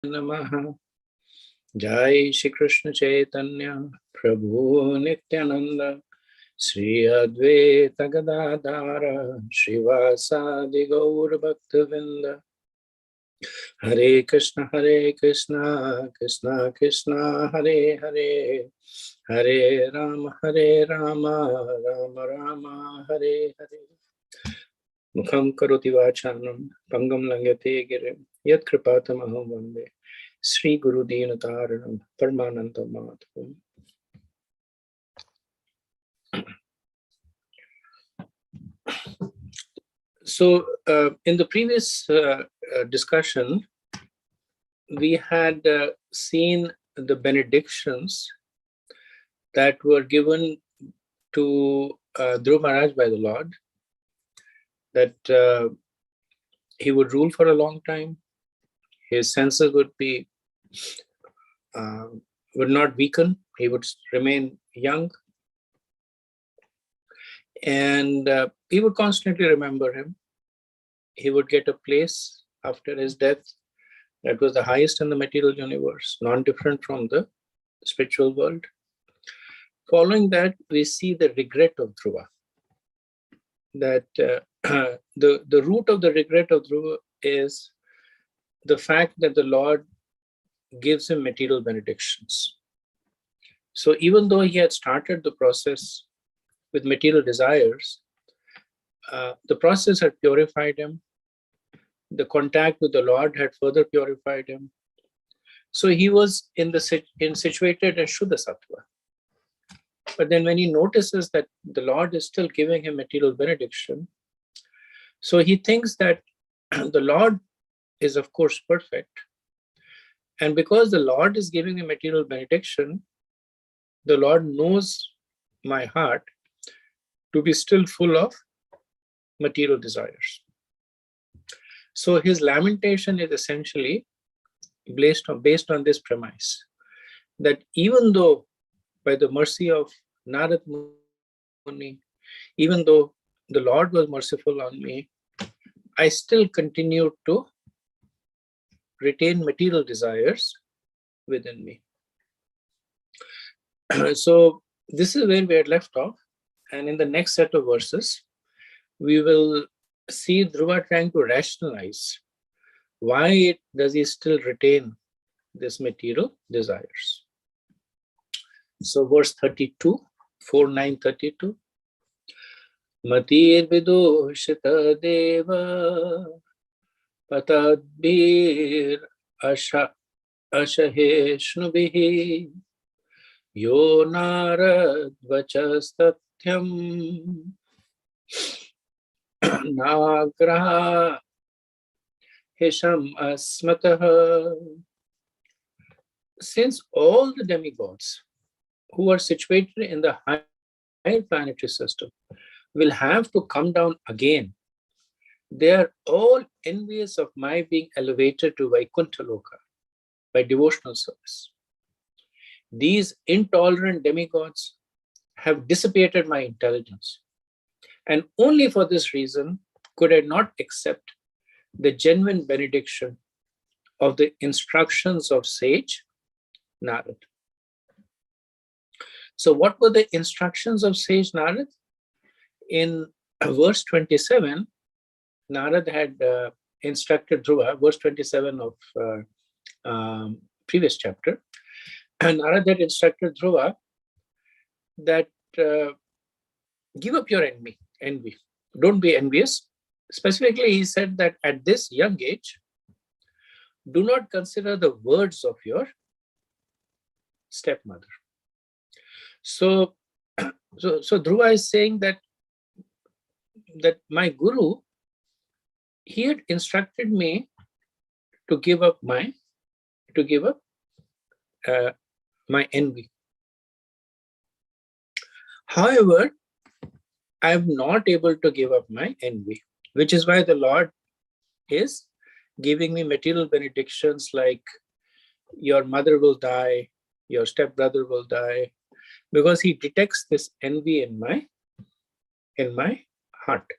Namaha. Jai Shri Krishna Chaitanya Prabhu Nityananda Sri Advaita Gadadhara Srivasadi Gaur Bhaktavinda. Hare Krishna Krishna Krishna Hare Hare, Hare Rama Rama Rama Hare Hare. Mukham karoti vachanam pangam langyate girim yat kripatamaham vande Sri Guru Dinataranam Parmananta Madhavam. So, in the previous discussion, we had seen the benedictions that were given to Dhruva Maharaj by the Lord, that he would rule for a long time, his senses would not weaken, he would remain young, and he would constantly remember him. He would get a place after his death that was the highest in the material universe, non-different from the spiritual world. Following that, we see the regret of Dhruva. That the root of the regret of Dhruva is the fact that the Lord gives him material benedictions. So even though he had started the process with material desires, the process had purified him. The contact with the Lord had further purified him. So he was situated in Shuddha Sattva. But then when he notices that the Lord is still giving him material benediction, so he thinks that the Lord is of course perfect. And because the Lord is giving him material benediction, the Lord knows my heart to be still full of material desires. So his lamentation is essentially based on this premise, that even though by the mercy of Narad Muni, even though the Lord was merciful on me, I still continued to retain material desires within me. So this is where we had left off. And in the next set of verses, we will see Dhruva trying to rationalize why does he still retain this material desires. So verse 32, 4:9-32. Matir vidushita deva patadbir ashaheshnubihi yo narad vachastathyam nagraha hisham asmataha. Since all the demigods who are situated in the higher planetary system will have to come down again, they are all envious of my being elevated to Vaikuntha Loka by devotional service. These intolerant demigods have dissipated my intelligence, and only for this reason could I not accept the genuine benediction of the instructions of sage Narad. So what were the instructions of sage Narad? In verse 27, Narad had instructed Dhruva, verse 27 of previous chapter, and Narad had instructed Dhruva that give up your envy. Don't be envious. Specifically, he said that at this young age, do not consider the words of your stepmother. So Dhruva is saying that my guru, he had instructed me to give up my envy. However, I am not able to give up my envy, which is why the Lord is giving me material benedictions like your mother will die, your stepbrother will die, because he detects this envy in my heart.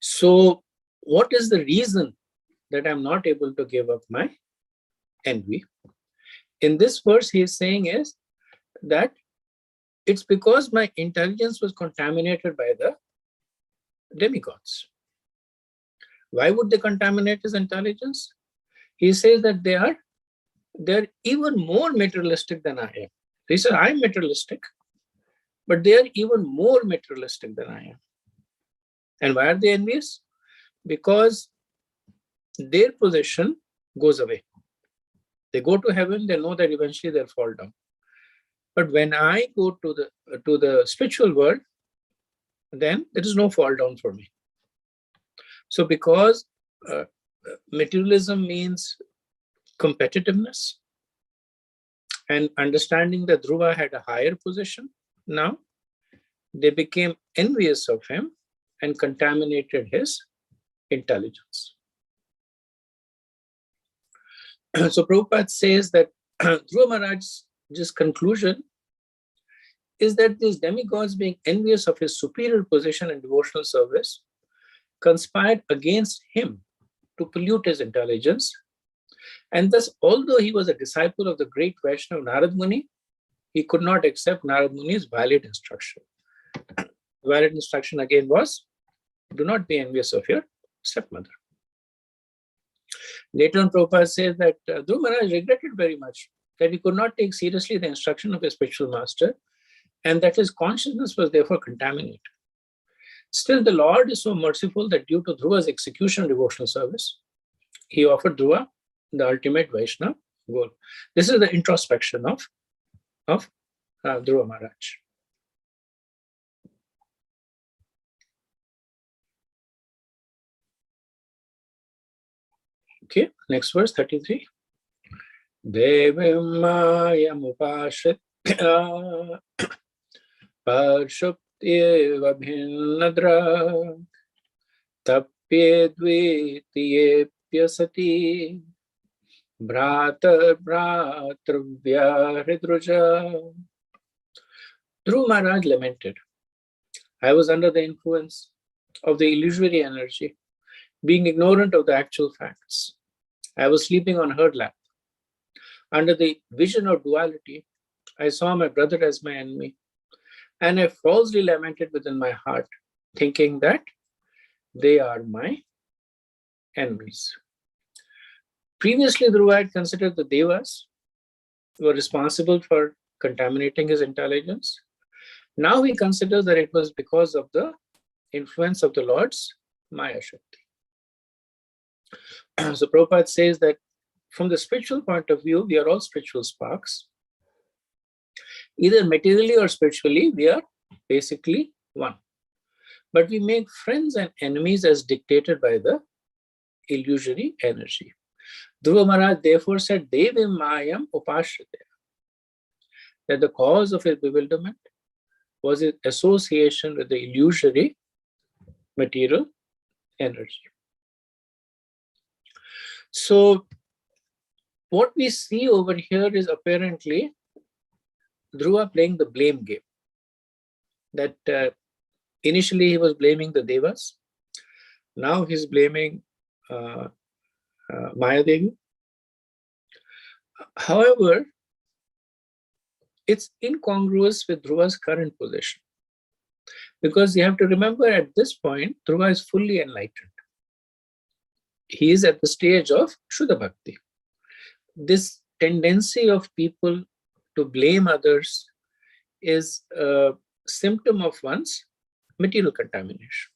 So what is the reason that I'm not able to give up my envy. In this verse, he is saying is that it's because my intelligence was contaminated by the demigods. Why would they contaminate his intelligence? He says that they're even more materialistic than I am. He said, I'm materialistic, but they are even more materialistic than I am. And why are they envious? Because their position goes away. They go to heaven, they know that eventually they'll fall down. But when I go to the spiritual world, then there is no fall down for me. So because materialism means competitiveness, and understanding that Dhruva had a higher position, now they became envious of him and contaminated his intelligence. So Prabhupada says that Dhruva Maharaj's conclusion is that these demigods, being envious of his superior position in devotional service, conspired against him to pollute his intelligence. And thus, although he was a disciple of the great Vaishnava Narad Muni, he could not accept Narad Muni's valid instruction. Valid instruction again was, do not be envious of your stepmother. Later on, Prabhupada says that Dhruva Maharaj regretted very much that he could not take seriously the instruction of his spiritual master, and that his consciousness was therefore contaminated. Still, the Lord is so merciful that due to Dhruva's execution of devotional service, he offered Dhruva the ultimate Vaishnava goal. This is the introspection of Dhruva Maharaj. Okay, next verse, 33. Devim mayam upashritya parshuptyeva bhinnadra tapye dvitiyepya sati bhratar bhratrvya hridruja. Dhruva Maharaj lamented, I was under the influence of the illusory energy, being ignorant of the actual facts. I was sleeping on her lap. Under the vision of duality, I saw my brother as my enemy, and I falsely lamented within my heart, thinking that they are my enemies. Previously, Dhruva had considered the Devas were responsible for contaminating his intelligence. Now he considers that it was because of the influence of the Lord's Maya Shakti. So Prabhupada says that from the spiritual point of view, we are all spiritual sparks. Either materially or spiritually, we are basically one. But we make friends and enemies as dictated by the illusory energy. Dhruva Maharaj therefore said, Devim mayam upashritya, that the cause of his bewilderment was his association with the illusory material energy. So what we see over here is apparently Dhruva playing the blame game. That initially he was blaming the Devas. Now he's blaming Maya Devi. However, it's incongruous with Dhruva's current position. Because you have to remember at this point, Dhruva is fully enlightened. He is at the stage of Shuddha Bhakti. This tendency of people to blame others is a symptom of one's material contamination.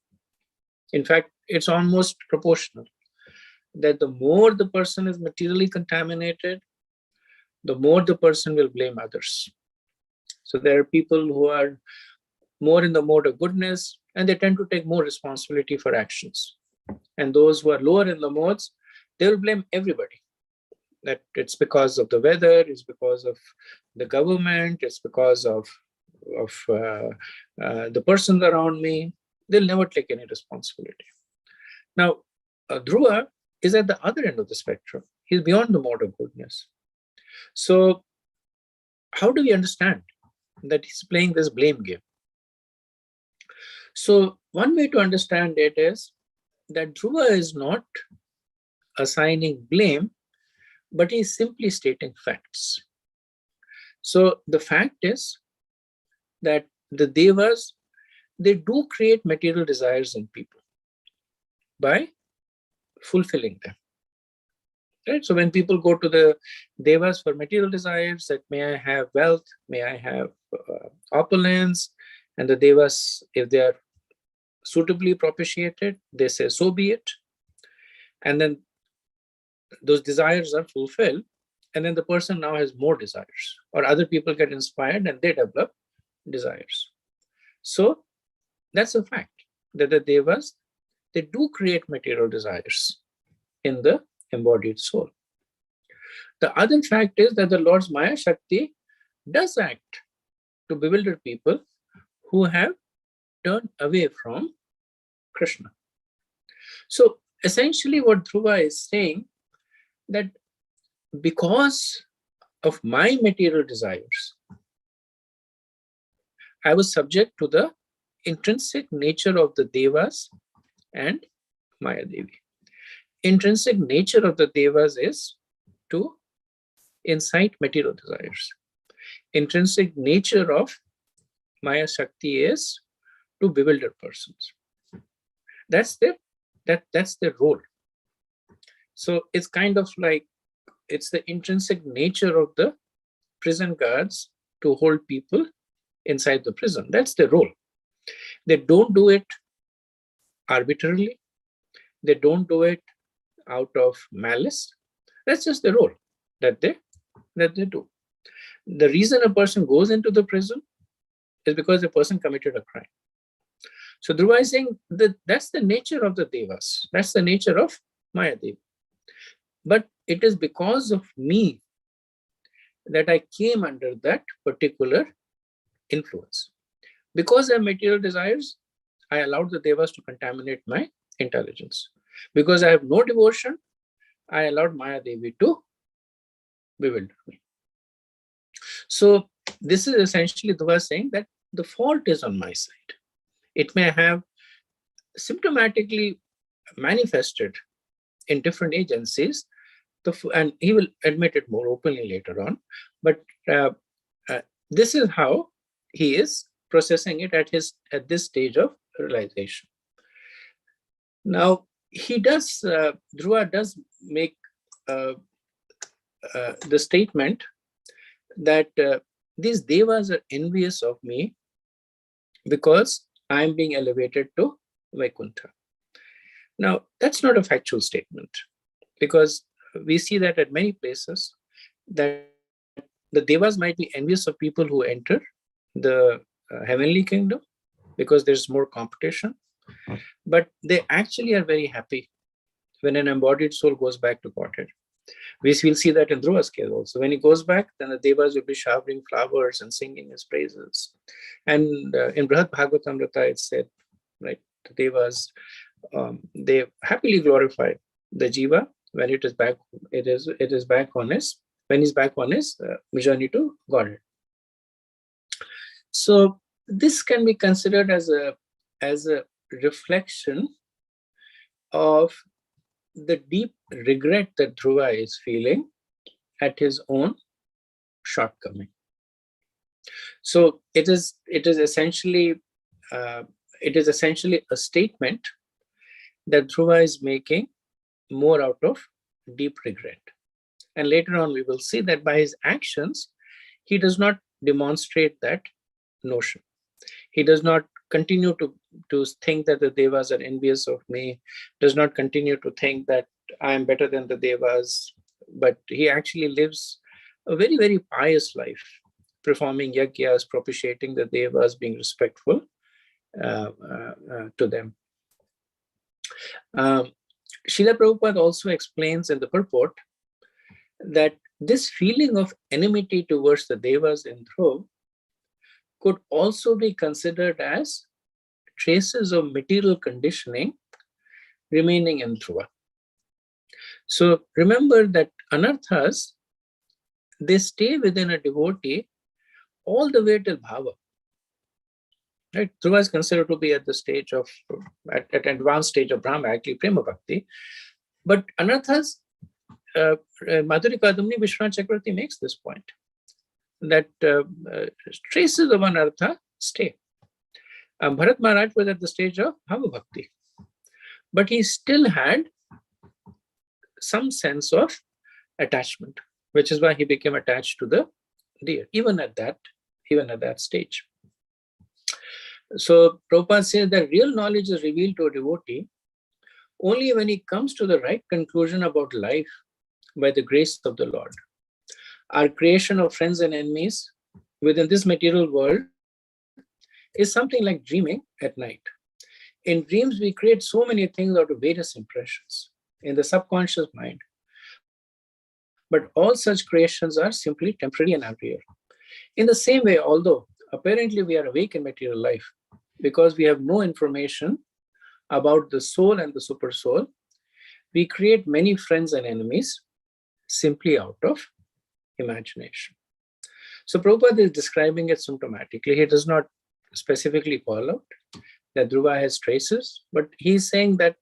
In fact, it's almost proportional. That the more the person is materially contaminated, the more the person will blame others. So there are people who are more in the mode of goodness, and they tend to take more responsibility for actions. And those who are lower in the modes, they will blame everybody. That it's because of the weather, it's because of the government, it's because of the persons around me. They'll never take any responsibility. Now, Dhruva is at the other end of the spectrum. He's beyond the mode of goodness. So how do we understand that he's playing this blame game? So one way to understand it is that Dhruva is not assigning blame, but he is simply stating facts. So the fact is that the devas, they do create material desires in people by fulfilling them. Right? So when people go to the devas for material desires, that may I have wealth, may I have opulence, and the devas, if they are suitably propitiated, they say, so be it. And then those desires are fulfilled, and then the person now has more desires, or other people get inspired and they develop desires. So that's a fact that the devas, they do create material desires in the embodied soul. The other fact is that the Lord's Maya Shakti does act to bewilder people who have turned away from Krishna. So essentially what Dhruva is saying, that because of my material desires, I was subject to the intrinsic nature of the devas and Maya Devi. Intrinsic nature of the devas is to incite material desires. Intrinsic nature of Maya Shakti is to bewilder persons. That's their role. So it's kind of like, it's the intrinsic nature of the prison guards to hold people inside the prison. That's their role. They don't do it arbitrarily. They don't do it out of malice. That's just the role that they do. The reason a person goes into the prison is because the person committed a crime. So Dhruva is saying that that's the nature of the devas. That's the nature of Maya Devi. But it is because of me that I came under that particular influence. Because I have material desires, I allowed the devas to contaminate my intelligence. Because I have no devotion, I allowed Maya Devi to bewilder me. So this is essentially Dhruva saying that the fault is on my side. It may have symptomatically manifested in different agencies, and he will admit it more openly later on. But this is how he is processing it at this stage of realization. Now, Dhruva does make the statement that these devas are envious of me because I am being elevated to Vaikuntha. Now, that's not a factual statement, because we see that at many places that the devas might be envious of people who enter the heavenly kingdom because there's more competition, but they actually are very happy when an embodied soul goes back to Godhead. We will see that in Dhruva's case also. When he goes back, then the devas will be showering flowers and singing his praises. And in Brihad Bhagavatamrita, it said, right, the devas, they happily glorify the jiva when it is back. It is back on his, when he's back on his journey to Godhead. So this can be considered as a reflection of the deep regret that Dhruva is feeling at his own shortcoming. So it is essentially a statement that Dhruva is making more out of deep regret. And later on, we will see that by his actions, he does not demonstrate that notion. He does not continue to think that the devas are envious of me, does not continue to think that I am better than the devas, but he actually lives a very, very pious life, performing yagyas, propitiating the devas, being respectful to them. Srila Prabhupada also explains in the purport that this feeling of enmity towards the devas in Dhruv could also be considered as traces of material conditioning remaining in Dhruva. So remember that anarthas, they stay within a devotee all the way till bhava. Right? Dhruva is considered to be at the stage of, at an advanced stage of Brahma, actually Prema Bhakti. But Anartha's Madhuri Kadamni Vishwanath Chakravarti makes this point, that traces of Anartha stay. Bharat Maharaj was at the stage of Bhava Bhakti, but he still had some sense of attachment, which is why he became attached to the deer, even at that stage. So Prabhupada says that real knowledge is revealed to a devotee only when he comes to the right conclusion about life by the grace of the Lord. Our creation of friends and enemies within this material world is something like dreaming at night. In dreams, we create so many things out of various impressions in the subconscious mind. But all such creations are simply temporary and unreal. In the same way, although apparently we are awake in material life, because we have no information about the soul and the super soul, we create many friends and enemies simply out of imagination. So Prabhupada is describing it symptomatically. He does not specifically call out that Dhruva has traces, but he's saying that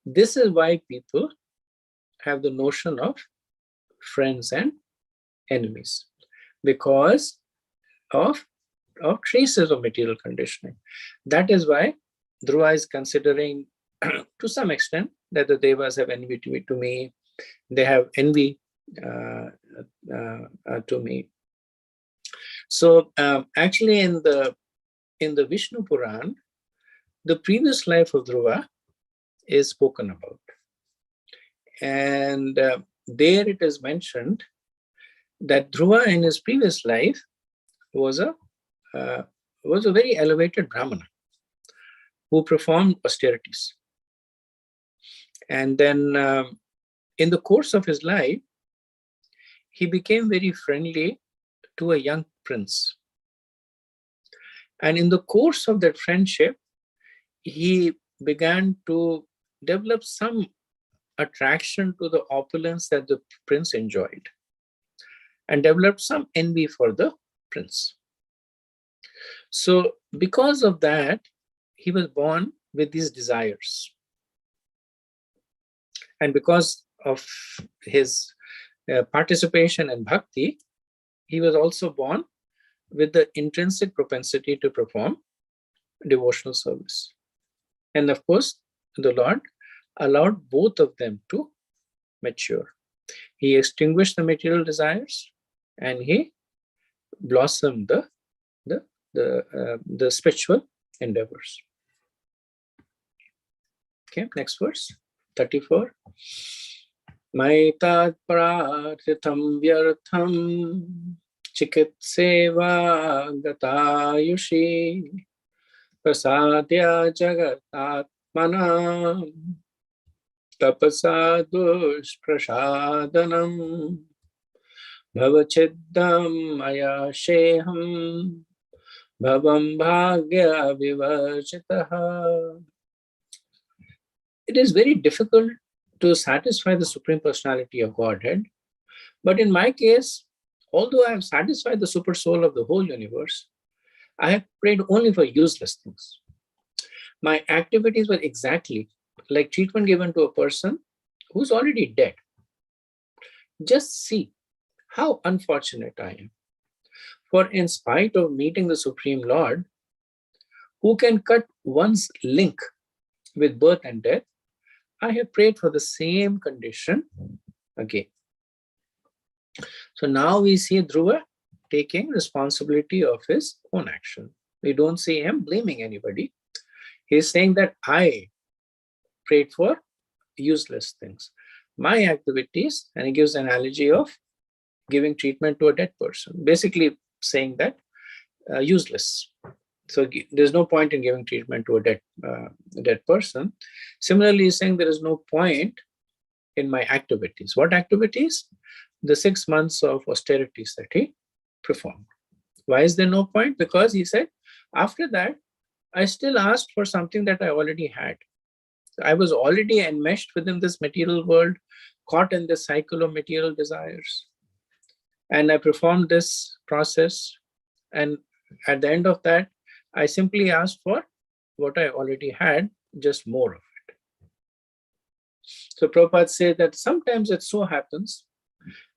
this is why people have the notion of friends and enemies, because of traces of material conditioning. That is why Dhruva is considering to some extent that the Devas have envy to me, they have envy to me. So actually in the Vishnu Puran, the previous life of Dhruva is spoken about. And there it is mentioned that Dhruva in his previous life was a very elevated Brahmana who performed austerities. And then in the course of his life, he became very friendly to a young prince. And in the course of that friendship, he began to develop some attraction to the opulence that the prince enjoyed and developed some envy for the prince. So because of that, he was born with these desires. And because of his participation in bhakti, he was also born with the intrinsic propensity to perform devotional service. And of course, the Lord allowed both of them to mature. He extinguished the material desires and he blossomed the spiritual endeavors. Okay, next verse, 34. Maitat prarthitham vyartham chikitseva gatayushi prasadya jagatatmanam tapasadush prasadanam bhavachiddam ayasheham bhavam bhagya vivarchitaha. It is very difficult to satisfy the Supreme Personality of Godhead. But in my case, although I have satisfied the super soul of the whole universe, I have prayed only for useless things. My activities were exactly like treatment given to a person who's already dead. Just see how unfortunate I am. For in spite of meeting the Supreme Lord, who can cut one's link with birth and death, I have prayed for the same condition again. So now we see Dhruva taking responsibility of his own action. We don't see him blaming anybody. He's saying that I prayed for useless things. My activities, and he gives an analogy of giving treatment to a dead person, basically saying that useless. So there's no point in giving treatment to a dead person. Similarly, he's saying there is no point in my activities. What activities? The 6 months of austerities that he performed. Why is there no point? Because he said, after that, I still asked for something that I already had. I was already enmeshed within this material world, caught in this cycle of material desires. And I performed this process. And at the end of that, I simply asked for what I already had, just more of it. So Prabhupada said that sometimes it so happens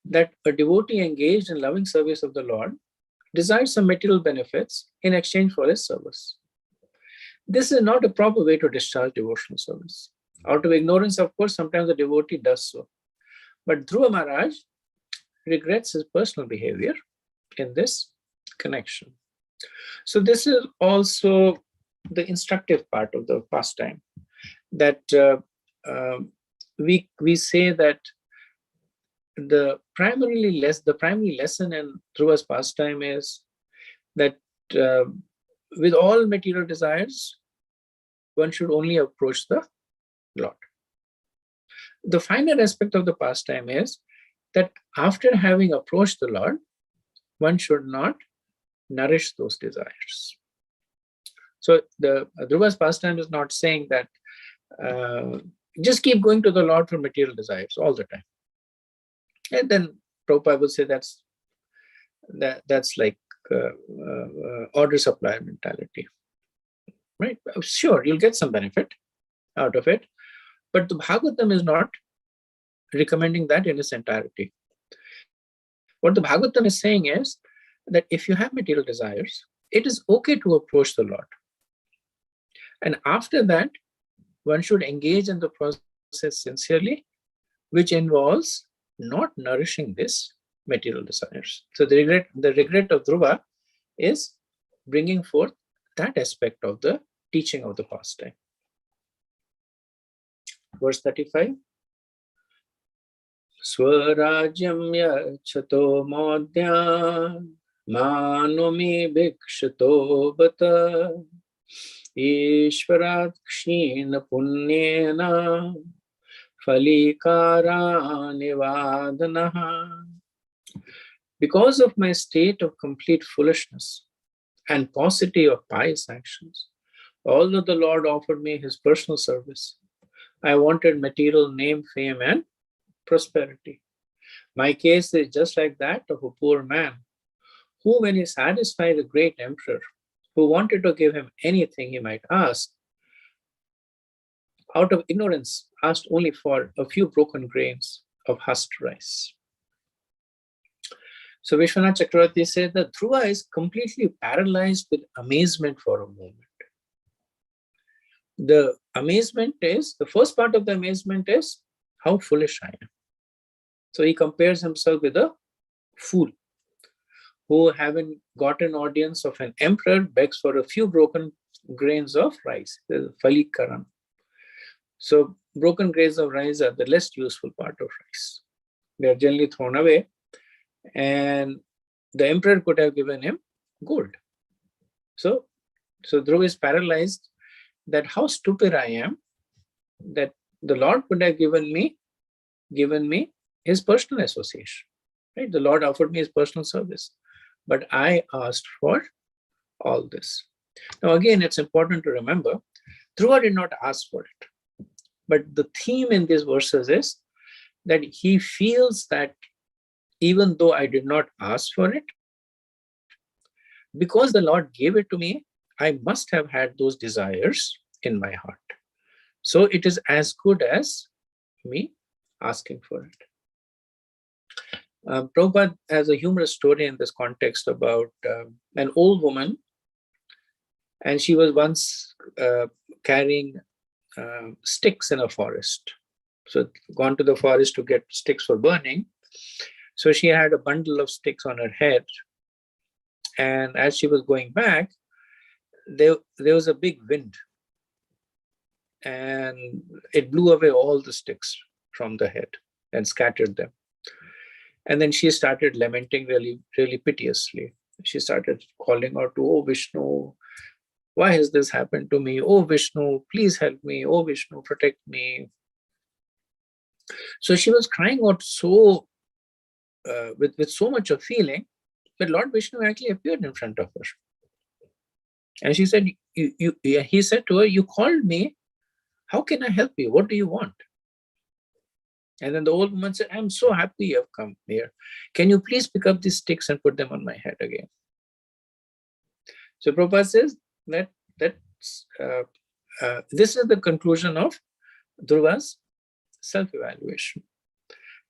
that a devotee engaged in loving service of the Lord desires some material benefits in exchange for his service. This is not a proper way to discharge devotional service. Out of ignorance, of course, sometimes the devotee does so. But Dhruva Maharaj regrets his personal behavior in this connection. So this is also the instructive part of the pastime, that we say that the primary lesson in Dhruva's pastime is that with all material desires, one should only approach the Lord. The final aspect of the pastime is that after having approached the Lord, one should not nourish those desires. So the Dhruva's pastime is not saying that just keep going to the Lord for material desires all the time. And then Prabhupada would say that's like order supply mentality, right? Sure, you'll get some benefit out of it, but the Bhagavatam is not recommending that in its entirety. What the Bhagavatam is saying is that if you have material desires, it is okay to approach the Lord. And after that, one should engage in the process sincerely, which involves not nourishing this material desires. So the regret of Dhruva is bringing forth that aspect of the teaching of the pastime. Verse 35. Swarajyam yachato modhya manumi bhikshato bata ishvarat kshina punyena falikara nivadanaha. Because of my state of complete foolishness and paucity of pious actions, although the Lord offered me his personal service, I wanted material name, fame, and prosperity. My case is just like that of a poor man who, when he satisfied a great emperor who wanted to give him anything he might ask, out of ignorance, asked only for a few broken grains of husked rice. So Vishwanath Chakravarti said that Dhruva is completely paralyzed with amazement for a moment. The first part of the amazement is how foolish I am. So he compares himself with a fool who, having got an audience of an emperor, begs for a few broken grains of rice, the falikaran. So broken grains of rice are the less useful part of rice. They are generally thrown away, and the emperor could have given him gold. So Dhruva is paralyzed that how stupid I am, that the Lord could have given me his personal association. Right? The Lord offered me his personal service, but I asked for all this. Now again, it's important to remember, Dhruva did not ask for it. But the theme in these verses is that he feels that even though I did not ask for it, because the Lord gave it to me, I must have had those desires in my heart. So it is as good as me asking for it. Prabhupada has a humorous story in this context about an old woman, and she was once carrying sticks in a forest. So gone to the forest to get sticks for burning. So she had a bundle of sticks on her head. And as she was going back, there was a big wind. And it blew away all the sticks from the head and scattered them. And then she started lamenting really, really piteously. She started calling out to, "Oh Vishnu, why has this happened to me? Oh Vishnu, please help me. Oh Vishnu, protect me." So she was crying out so with so much of feeling that Lord Vishnu actually appeared in front of her. And she said, he said to her, "You called me. How can I help you? What do you want?" And then the old woman said, "I'm so happy you have come here. Can you please pick up these sticks and put them on my head again?" So Prabhupada says that this is the conclusion of Dhruva's self-evaluation.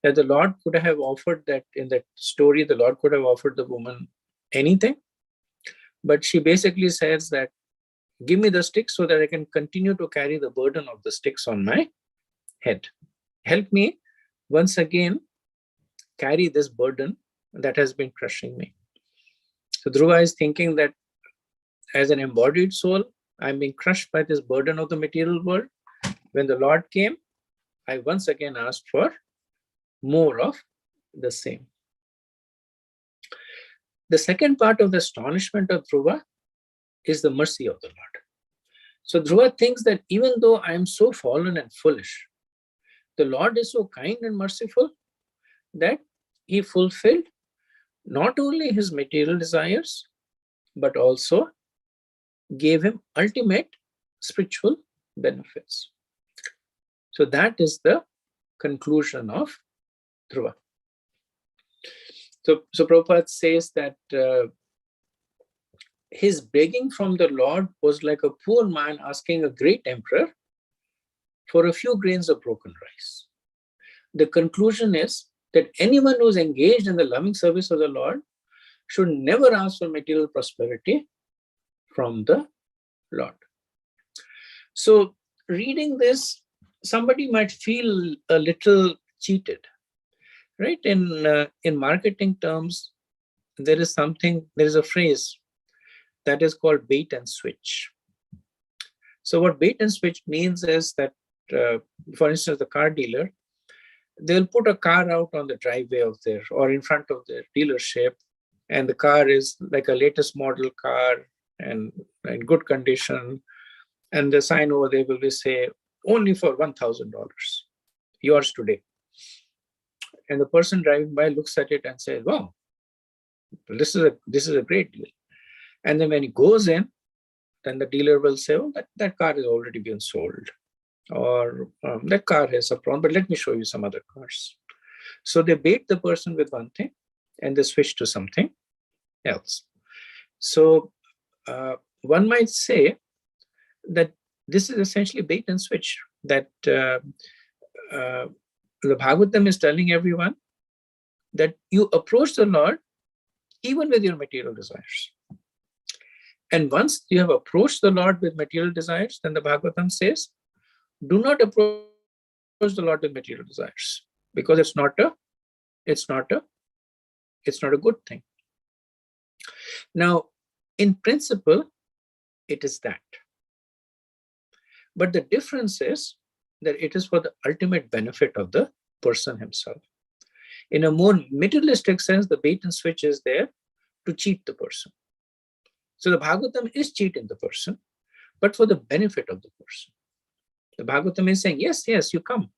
That the Lord could have offered that, in that story, the Lord could have offered the woman anything, but she basically says that, give me the sticks so that I can continue to carry the burden of the sticks on my head. Help me once again carry this burden that has been crushing me. So Dhruva is thinking that as an embodied soul, I'm being crushed by this burden of the material world. When the Lord came, I once again asked for more of the same. The second part of the astonishment of Dhruva is the mercy of the Lord. So Dhruva thinks that even though I am so fallen and foolish, the Lord is so kind and merciful that he fulfilled not only his material desires, but also gave him ultimate spiritual benefits. So that is the conclusion of Dhruva. So Prabhupada says that his begging from the Lord was like a poor man asking a great emperor for a few grains of broken rice. The conclusion is that anyone who is engaged in the loving service of the Lord should never ask for material prosperity from the Lord. So reading this, somebody might feel a little cheated, right? In marketing terms, there is a phrase that is called bait and switch. So what bait and switch means is that, for instance, the car dealer, they'll put a car out on the driveway of their, or in front of their dealership, and the car is like a latest model car and in good condition. And the sign over there will be say, only for $1,000, yours today. And the person driving by looks at it and says, wow, this is a great deal. And then when he goes in, then the dealer will say, oh, that car has already been sold. Or that car has a problem, but let me show you some other cars. So they bait the person with one thing and they switch to something else. So one might say that this is essentially bait and switch, that the Bhagavatam is telling everyone that you approach the Lord even with your material desires. And once you have approached the Lord with material desires, then the Bhagavatam says, do not approach the Lord with material desires, because it's not a good thing. Now, in principle, it is that. But the difference is that it is for the ultimate benefit of the person himself. In a more materialistic sense, the bait and switch is there to cheat the person. So the Bhagavatam is cheating the person, but for the benefit of the person. The Bhagavatam is saying, yes, you come.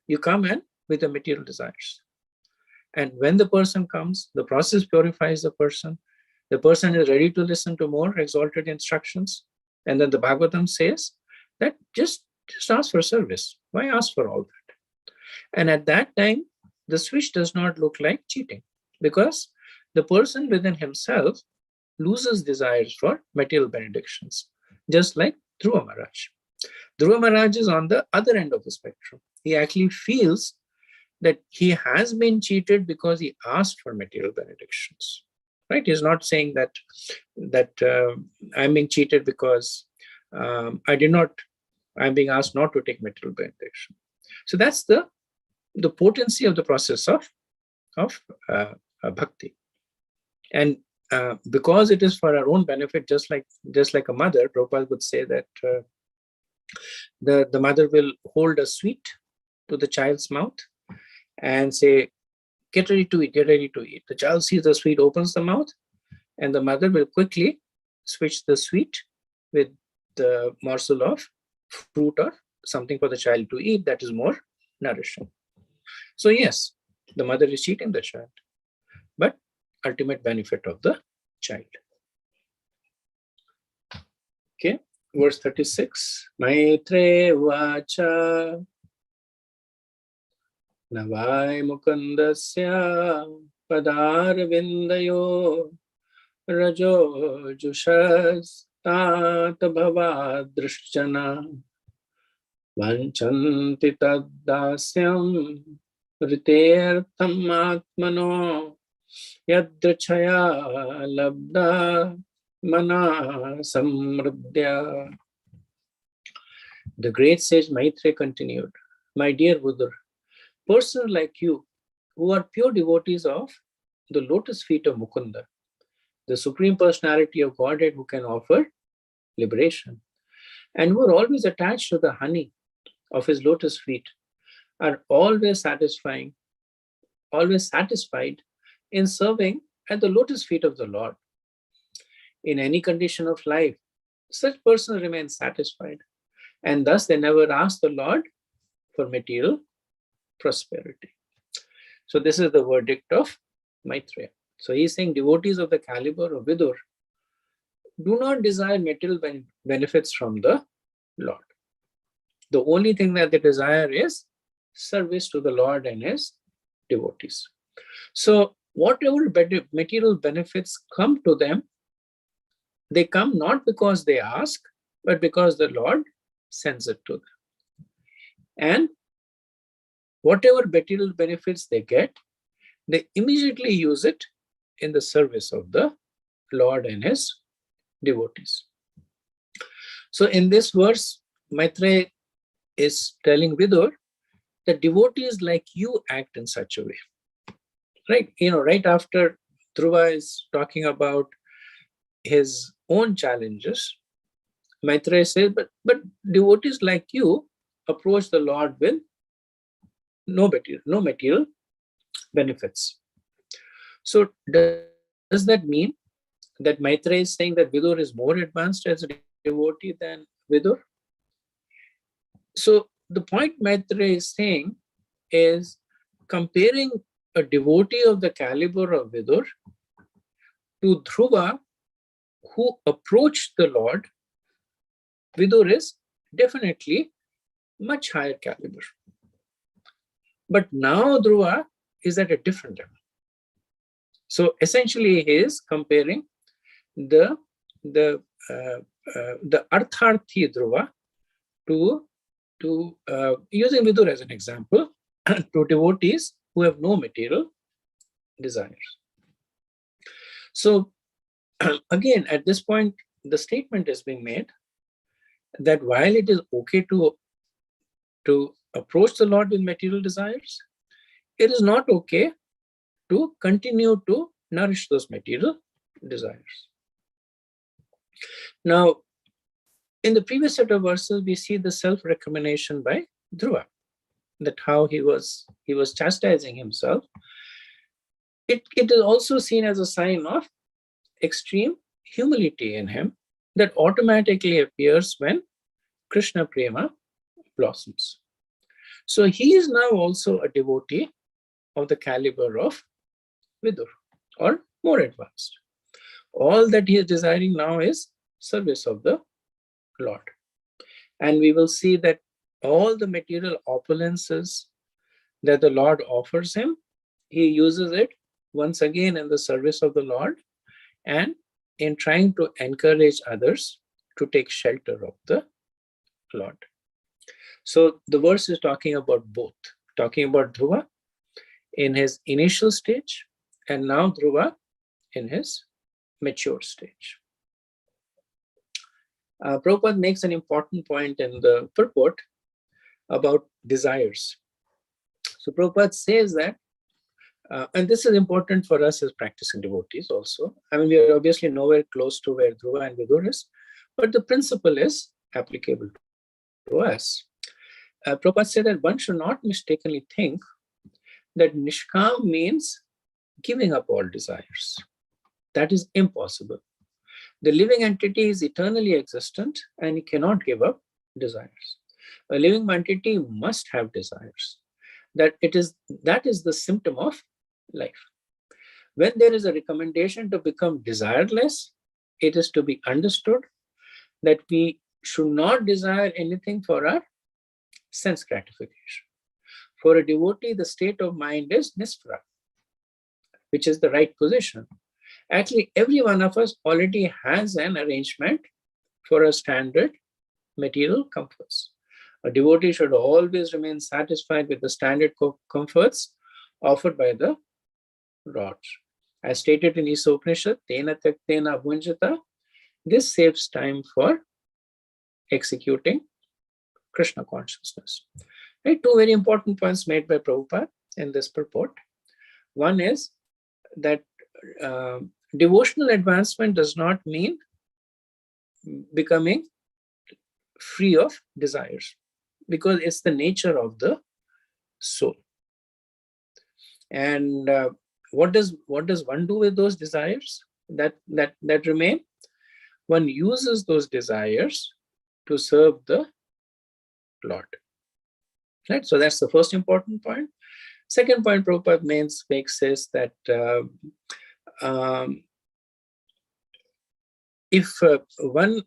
You come and with the material desires. And when the person comes, the process purifies the person. The person is ready to listen to more exalted instructions. And then the Bhagavatam says that just ask for service. Why ask for all that? And at that time, the switch does not look like cheating, because the person within himself loses desires for material benedictions, just like Dhruva Maharaj. Dhruva Maharaj is on the other end of the spectrum. He actually feels that he has been cheated because he asked for material benedictions. Right? He's not saying that I'm being cheated because I'm being asked not to take material benediction. So that's the potency of the process of bhakti. And because it is for our own benefit, just like a mother, Prabhupada would say that the mother will hold a sweet to the child's mouth and say, get ready to eat, get ready to eat. The child sees the sweet, opens the mouth, and the mother will quickly switch the sweet with the morsel of fruit or something for the child to eat that is more nourishing. So yes, the mother is cheating the child, but ultimate benefit of the child. Okay, verse 36. Maitre vacha navai mukundasya padar vindayo rajo jushas tat bhava drishchana Vanchanti taddasyam ritertham atmano yadrachaya labda mana samruddhya. The great sage Maitreya continued, my dear Buddha, persons like you who are pure devotees of the lotus feet of Mukunda, the Supreme Personality of Godhead who can offer liberation, and who are always attached to the honey of his lotus feet, are always satisfied in serving at the lotus feet of the Lord. In any condition of life, such persons remain satisfied, and thus they never ask the Lord for material prosperity. So this is the verdict of Maitreya. So he's saying devotees of the caliber of Vidur do not desire material benefits from the Lord. The only thing that they desire is service to the Lord and his devotees. So whatever material benefits come to them, they come not because they ask, but because the Lord sends it to them. And whatever material benefits they get, they immediately use it in the service of the Lord and his devotees. So in this verse, Maitreya is telling Vidur that devotees like you act in such a way. Right? Right after Dhruva is talking about his own challenges, Maitreya says, but devotees like you approach the Lord with no material benefits. So does that mean that Maitreya is saying that Vidur is more advanced as a devotee than Vidur? So the point Maitreya is saying is comparing a devotee of the caliber of Vidur to Dhruva, who approached the Lord. Vidur is definitely much higher caliber. But now Dhruva is at a different level. So essentially he is comparing the Artharthi Dhruva to using Vidur as an example, to devotees who have no material desires. So again, at this point, the statement is being made that while it is okay to approach the Lord with material desires, it is not okay to continue to nourish those material desires. Now, in the previous set of verses, we see the self-recrimination by Dhruva, that how he was chastising himself. It is also seen as a sign of extreme humility in him that automatically appears when Krishna Prema blossoms. So he is now also a devotee of the caliber of Vidur, or more advanced. All that he is desiring now is service of the Lord. And we will see that all the material opulences that the Lord offers him, he uses it once again in the service of the Lord and in trying to encourage others to take shelter of the Lord. So the verse is talking about both, talking about Dhruva in his initial stage and now Dhruva in his mature stage. Prabhupada makes an important point in the purport about desires. So Prabhupada says that, and this is important for us as practicing devotees also. I mean, we are obviously nowhere close to where Dhruva and Vidur is, but the principle is applicable to us. Prabhupada said that one should not mistakenly think that Nishkam means giving up all desires. That is impossible. The living entity is eternally existent and he cannot give up desires. A living entity must have desires. That is the symptom of life. When there is a recommendation to become desireless, it is to be understood that we should not desire anything for our sense gratification. For a devotee, the state of mind is nisvara, which is the right position. Actually, every one of us already has an arrangement for a standard material comforts. A devotee should always remain satisfied with the standard comforts offered by the Lord. As stated in Isa Upanishad, Tena Tyaktena Bhunjata, this saves time for executing Krishna consciousness. Right? Two very important points made by Prabhupada in this purport. One is that devotional advancement does not mean becoming free of desires, because it's the nature of the soul. And what does one do with those desires that remain? One uses those desires to serve the Lord. Right? So that's the first important point. Second point Prabhupada makes is that if one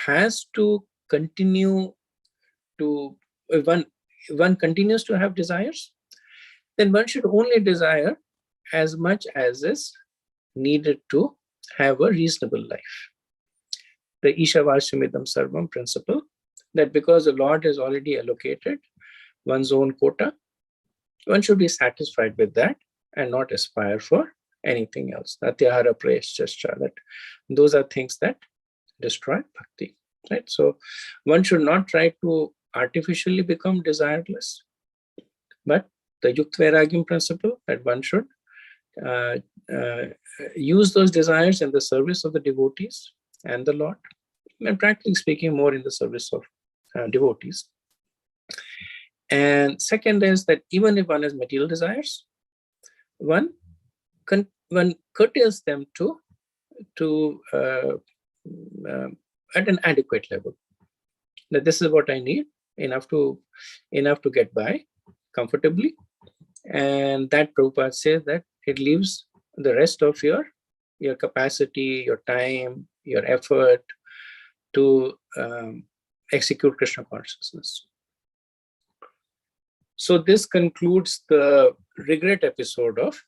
has to continue to, if one continues to have desires, then one should only desire as much as is needed to have a reasonable life. The Ishavarsamidam Sarvam principle, that because the Lord has already allocated one's own quota, one should be satisfied with that and not aspire for anything else. Natyahara prayascha, that those are things that destroy bhakti. Right? So one should not try to artificially become desireless, but the Yukta Vairagyam principle, that one should use those desires in the service of the devotees and the Lord, and practically speaking, more in the service of devotees. And second is that even if one has material desires, one curtails them to at an adequate level. That this is what I need, enough to get by comfortably, and that Prabhupada says that it leaves the rest of your capacity, your time, your effort to execute Krishna consciousness. So this concludes the regret episode of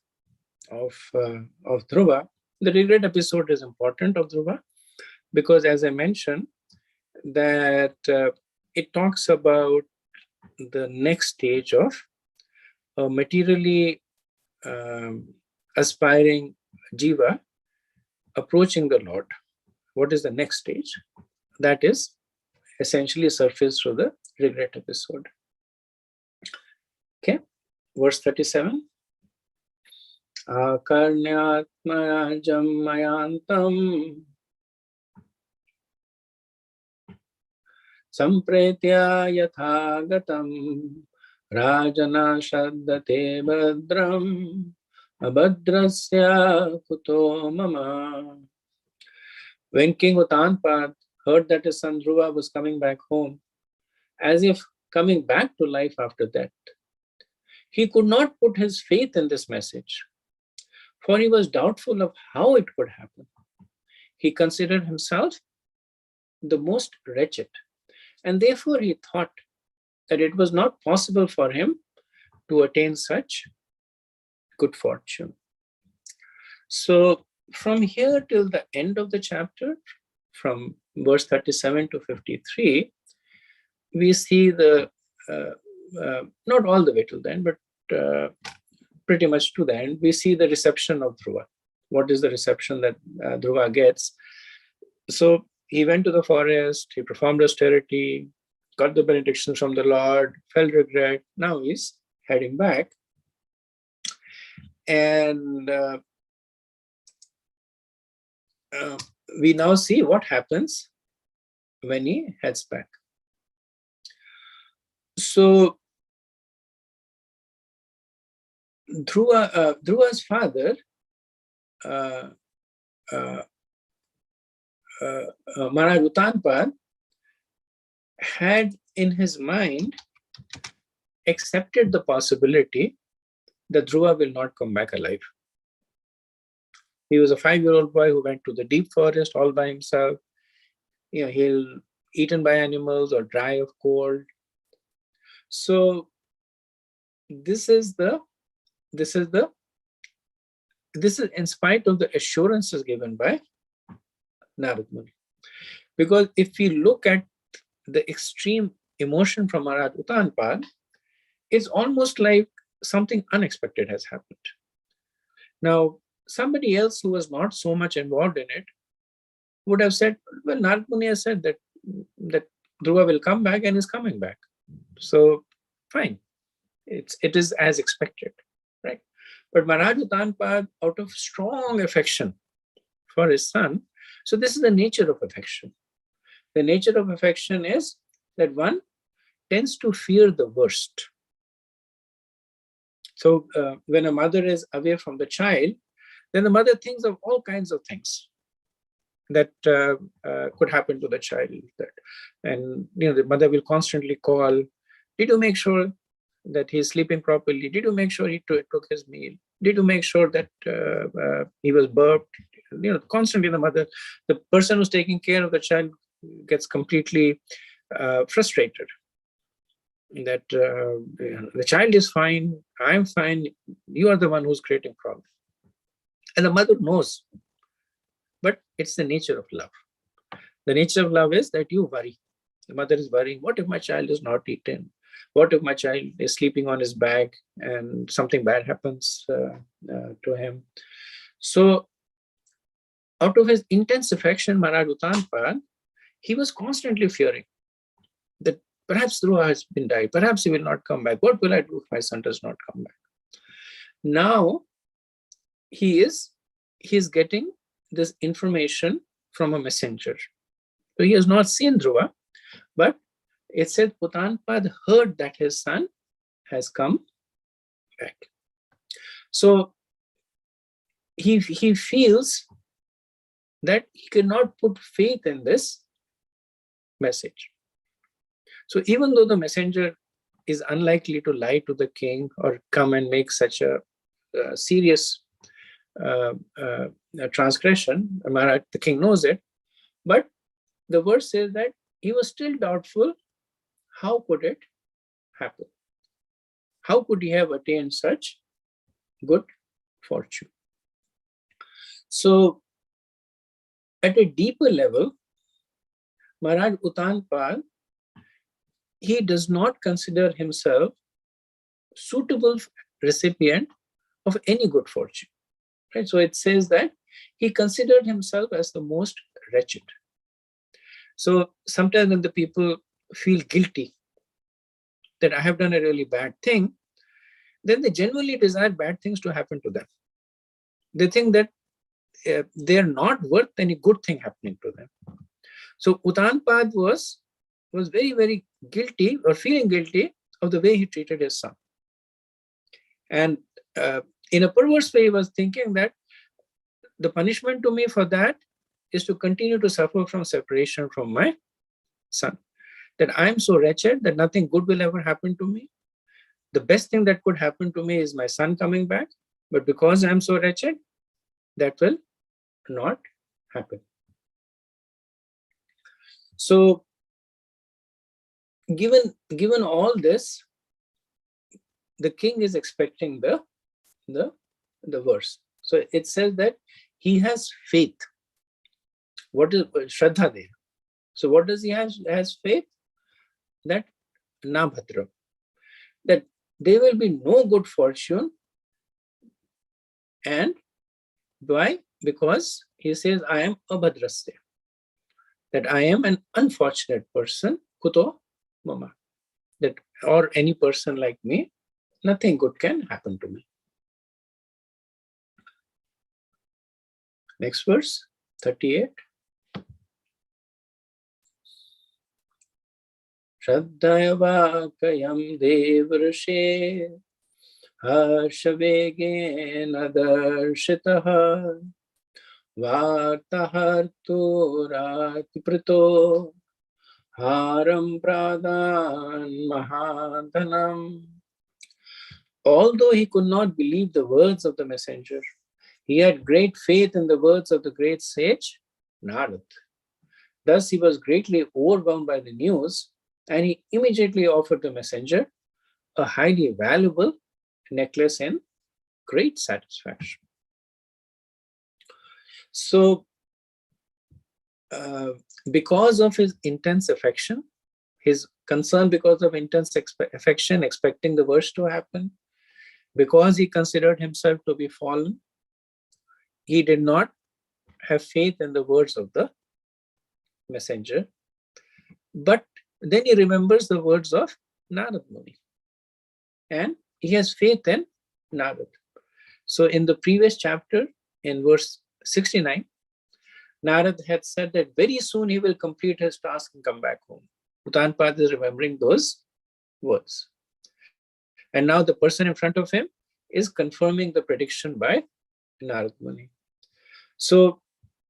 Dhruva. The regret episode is important of Dhruva because, as I mentioned, that it talks about the next stage of a materially aspiring jiva approaching the Lord. What is the next stage? That is essentially surfaced through the regret episode. Okay, verse 37. Akarnyatmaya jammayantam sampretya yathagatam rajana shaddate badram abhadrasya kuto mama. When King Uttanpad heard that his son Dhruva was coming back home, as if coming back to life after that, he could not put his faith in this message, for he was doubtful of how it could happen. He considered himself the most wretched, and therefore he thought that it was not possible for him to attain such good fortune. So from here till the end of the chapter, from verse 37 to 53, we see the, not all the way till the end, but pretty much to the end, we see the reception of Dhruva. What is the reception that Dhruva gets? So he went to the forest, he performed austerity, got the benedictions from the Lord, felt regret. Now he's heading back. And we now see what happens when he heads back. So Dhruva's father, Maharaj Uttanpad, had in his mind accepted the possibility that Dhruva will not come back alive. He was a 5-year-old boy who went to the deep forest all by himself. He'll eaten by animals or die of cold. So this is in spite of the assurances given by Narad Muni. Because if we look at the extreme emotion from Maharaj Uttanpad, it's almost like something unexpected has happened. Now, somebody else who was not so much involved in it would have said, well, Narad Muni has said that Dhruva will come back and is coming back. So fine, it is as expected, right? But Maharaj Uttanpad, out of strong affection for his son, so this is the nature of affection. The nature of affection is that one tends to fear the worst. So when a mother is away from the child, then the mother thinks of all kinds of things that could happen to the child. And the mother will constantly call, did you make sure that he's sleeping properly? Did you make sure he took his meal? Did you make sure that he was burped? Constantly the person who's taking care of the child gets completely frustrated. That the child is fine, I'm fine, you are the one who's creating problems. And the mother knows, but it's the nature of love. The nature of love is that you worry. The mother is worrying, what if my child is not eaten? What if my child is sleeping on his back and something bad happens to him? So out of his intense affection, Maharaj Uttanpad, he was constantly fearing that perhaps Dhruva has been died, perhaps he will not come back. What will I do if my son does not come back? Now he is getting this information from a messenger. So he has not seen Dhruva, but it said Uttanpad heard that his son has come back. So he feels that he cannot put faith in this message. So even though the messenger is unlikely to lie to the king or come and make such a serious transgression, the king knows it, but the verse says that he was still doubtful. How could it happen? How could he have attained such good fortune? So at a deeper level, Maharaj Uttanpad, he does not consider himself suitable recipient of any good fortune. Right? So it says that he considered himself as the most wretched. So sometimes when the people feel guilty that I have done a really bad thing, then they genuinely desire bad things to happen to them. They think that they are not worth any good thing happening to them. So Uttanpad was very, very guilty or feeling guilty of the way he treated his son. And in a perverse way, he was thinking that the punishment to me for that is to continue to suffer from separation from my son. That I am so wretched that nothing good will ever happen to me. The best thing that could happen to me is my son coming back. But because I am so wretched, that will not happen. So given all this, the king is expecting the verse. So it says that he has faith. What is Shraddha there? So what does he have? Has faith that na bhadra, that there will be no good fortune. And why? Because he says, I am abhadrasya, that I am an unfortunate person, kuto mama, that or any person like me, nothing good can happen to me. Next verse, 38. Shraddhaya vakayam devrashe harshavegena darshitaha vartaharturati prito haram pradan mahadanam. Although he could not believe the words of the messenger, he had great faith in the words of the great sage Narad. Thus he was greatly overwhelmed by the news, and he immediately offered the messenger a highly valuable necklace in great satisfaction. So because of his intense affection, his concern because of intense affection, expecting the worst to happen, because he considered himself to be fallen, he did not have faith in the words of the messenger. But then he remembers the words of Narad Muni, and he has faith in Narad. So in the previous chapter, in verse 69, Narad had said that very soon he will complete his task and come back home. Uttanpada is remembering those words. And now the person in front of him is confirming the prediction by Narad Muni. So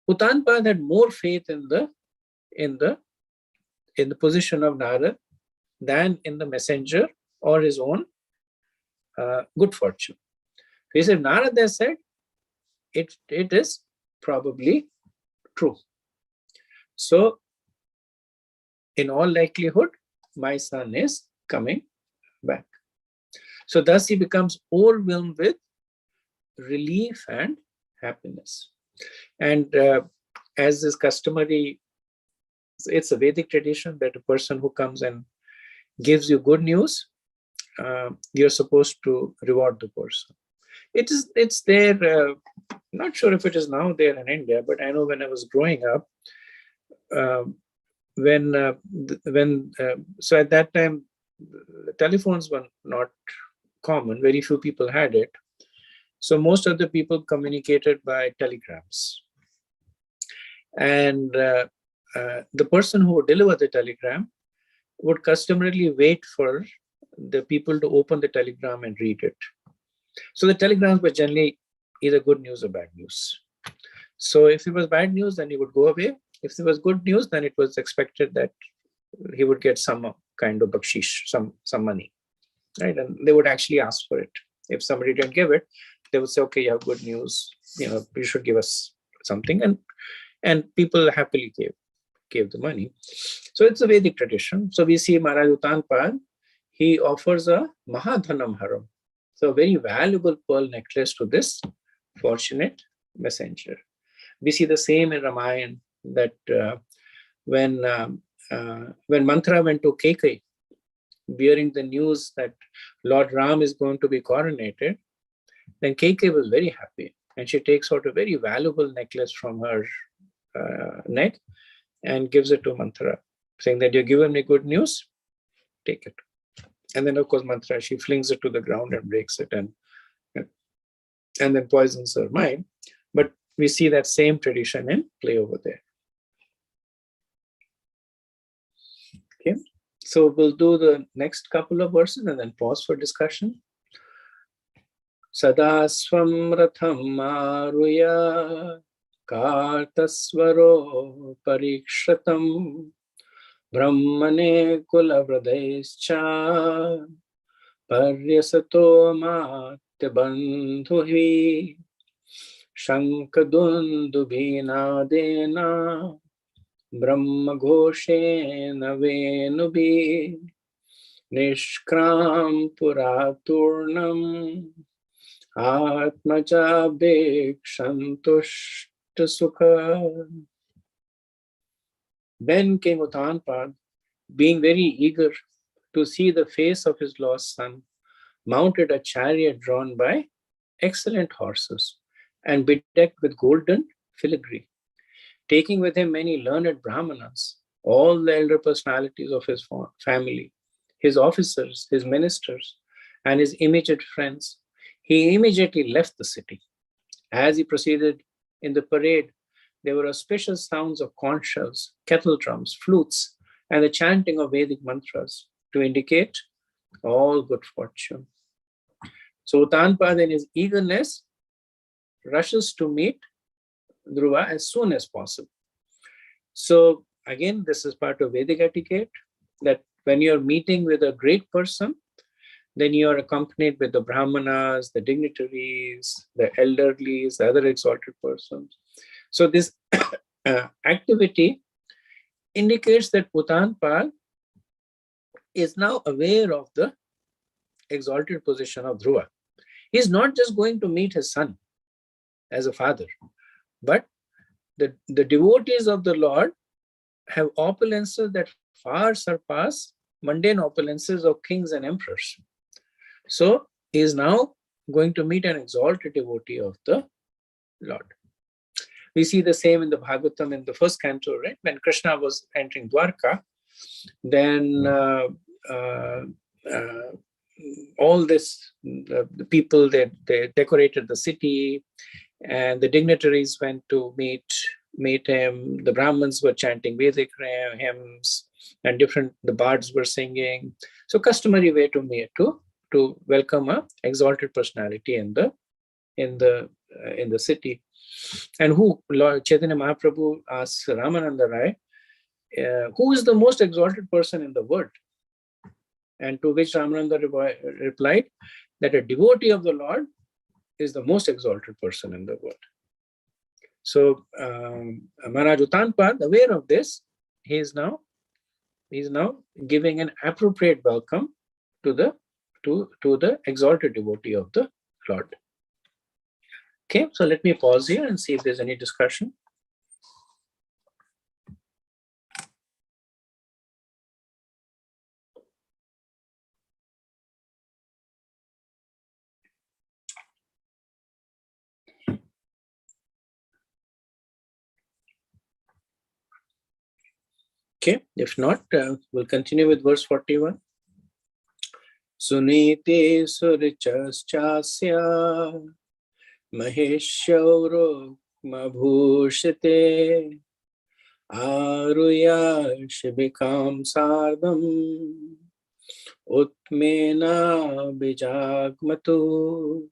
Uttanpada had more faith in the position of Narad than in the messenger or his own good fortune. He said, Narad has said, it is probably true. So, in all likelihood, my son is coming back. So thus he becomes overwhelmed with relief and happiness. And as is customary, it's a Vedic tradition that a person who comes and gives you good news, you're supposed to reward the person. It's there. Not sure if it is now there in India, but I know when I was growing up, so at that time, telephones were not common. Very few people had it. So most of the people communicated by telegrams. And the person who would deliver the telegram would customarily wait for the people to open the telegram and read it. So the telegrams were generally either good news or bad news. So if it was bad news, then he would go away. If it was good news, then it was expected that he would get some kind of bakshish, some money, right? And they would actually ask for it. If somebody didn't give it, they would say, okay, you have good news, you should give us something. And people happily gave the money. So it's a Vedic tradition. So we see Maharaj Uttanpada, he offers a Mahadhanam Haram. So a very valuable pearl necklace to this fortunate messenger. We see the same in Ramayana, that when Manthara went to Kekai, bearing the news that Lord Ram is going to be coronated, then Kekai was very happy. And she takes out a very valuable necklace from her neck and gives it to Manthara, saying that you're giving me good news, take it. And then, of course, Manthara, she flings it to the ground and breaks it and then poisons her mind. But we see that same tradition in play over there. Okay, so we'll do the next couple of verses and then pause for discussion. Sadasvam ratham maruya kartasvaro parikshatam brahmane kulavradescha paryasato matya bandhuhi shankadundubhinadena brahma ghoshena venubhi nishkram puraturnam atmajabhikshantushta sukha. Then King Uttanpada, being very eager to see the face of his lost son, mounted a chariot drawn by excellent horses and bedecked with golden filigree, taking with him many learned Brahmanas, all the elder personalities of his family, his officers, his ministers, and his immediate friends. He immediately left the city. As he proceeded in the parade, there were auspicious sounds of conch shells, kettle drums, flutes, and the chanting of Vedic mantras to indicate all good fortune. So Uttanpada, in his eagerness, rushes to meet Dhruva as soon as possible. So again, this is part of Vedic etiquette, that when you're meeting with a great person, then you are accompanied with the Brahmanas, the dignitaries, the elderlies, the other exalted persons. So this activity indicates that Uttanpada is now aware of the exalted position of Dhruva. He's not just going to meet his son as a father, but the devotees of the Lord have opulences that far surpass mundane opulences of kings and emperors. So he is now going to meet an exalted devotee of the Lord. We see the same in the Bhagavatam in the first canto, right? When Krishna was entering Dwarka, then all this, the people, they decorated the city, and the dignitaries went to meet him. The Brahmins were chanting Vedic hymns, and the bards were singing. So customary way to welcome a exalted personality in the city. And who Lord Chaitanya Mahaprabhu asks Ramananda Rai, who is the most exalted person in the world? And to which Ramananda replied that a devotee of the Lord is the most exalted person in the world. So Maharaj Uttanpad, aware of this, he is now giving an appropriate welcome to the exalted devotee of the Lord. Okay, so let me pause here and see if there's any discussion. Okay, if not, we'll continue with verse 41. Suniti surichaschasya maheshauro mabhushite aruya shibikam sardam utmena bijagmatu.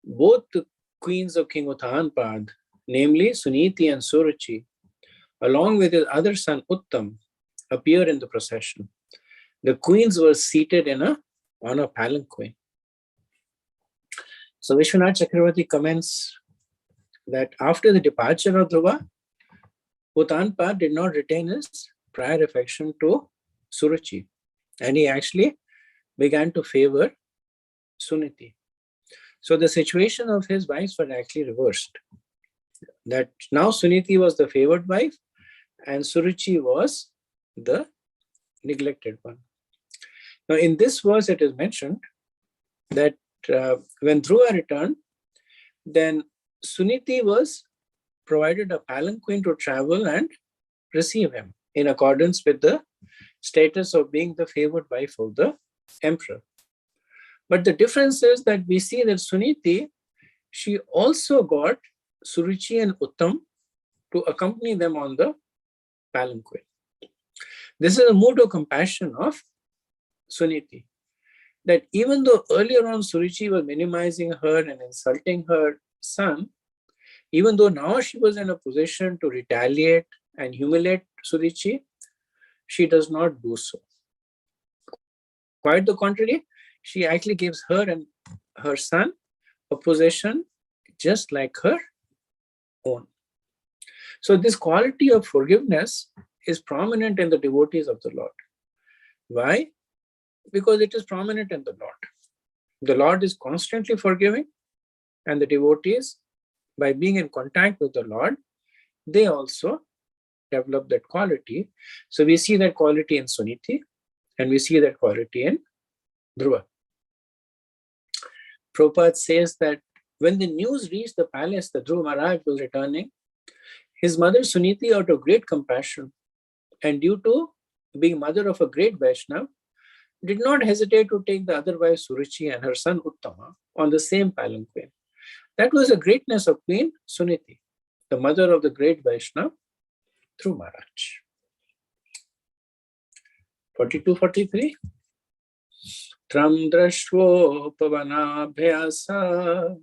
Both the queens of King Uttanpad, namely Suniti and Suruchi, along with his other son Uttam, appear in the procession. The queens were seated on a palanquin. So Vishwanath Chakravarti comments that after the departure of Dhruva, Uttanpad did not retain his prior affection to Suruchi, and he actually began to favor Suniti. So the situation of his wives was actually reversed. That now Suniti was the favored wife and Suruchi was the neglected one. Now in this verse it is mentioned that when Dhruva returned, then Suniti was provided a palanquin to travel and receive him in accordance with the status of being the favored wife of the emperor. But the difference is that we see that Suniti, she also got Suruchi and Uttam to accompany them on the palanquin. This is a mood of compassion of Suniti, that even though earlier on Suruchi was minimizing her and insulting her son, even though now she was in a position to retaliate and humiliate Suruchi, she does not do so. Quite the contrary, she actually gives her and her son a position just like her own. So this quality of forgiveness is prominent in the devotees of the Lord. Why? Because it is prominent in the Lord. The Lord is constantly forgiving, and the devotees, by being in contact with the Lord, they also develop that quality. So we see that quality in Suniti, and we see that quality in Dhruva. Prabhupada says that when the news reached the palace that Dhruva Maharaj was returning, his mother Suniti, out of great compassion and due to being mother of a great Vaishnava, did not hesitate to take the other wife Suruchi and her son Uttama on the same palanquin. That was the greatness of Queen Suniti, the mother of the great Vaishnava, Dhruva Maharaj. 42-43. Tram drashvo pavanabhyasa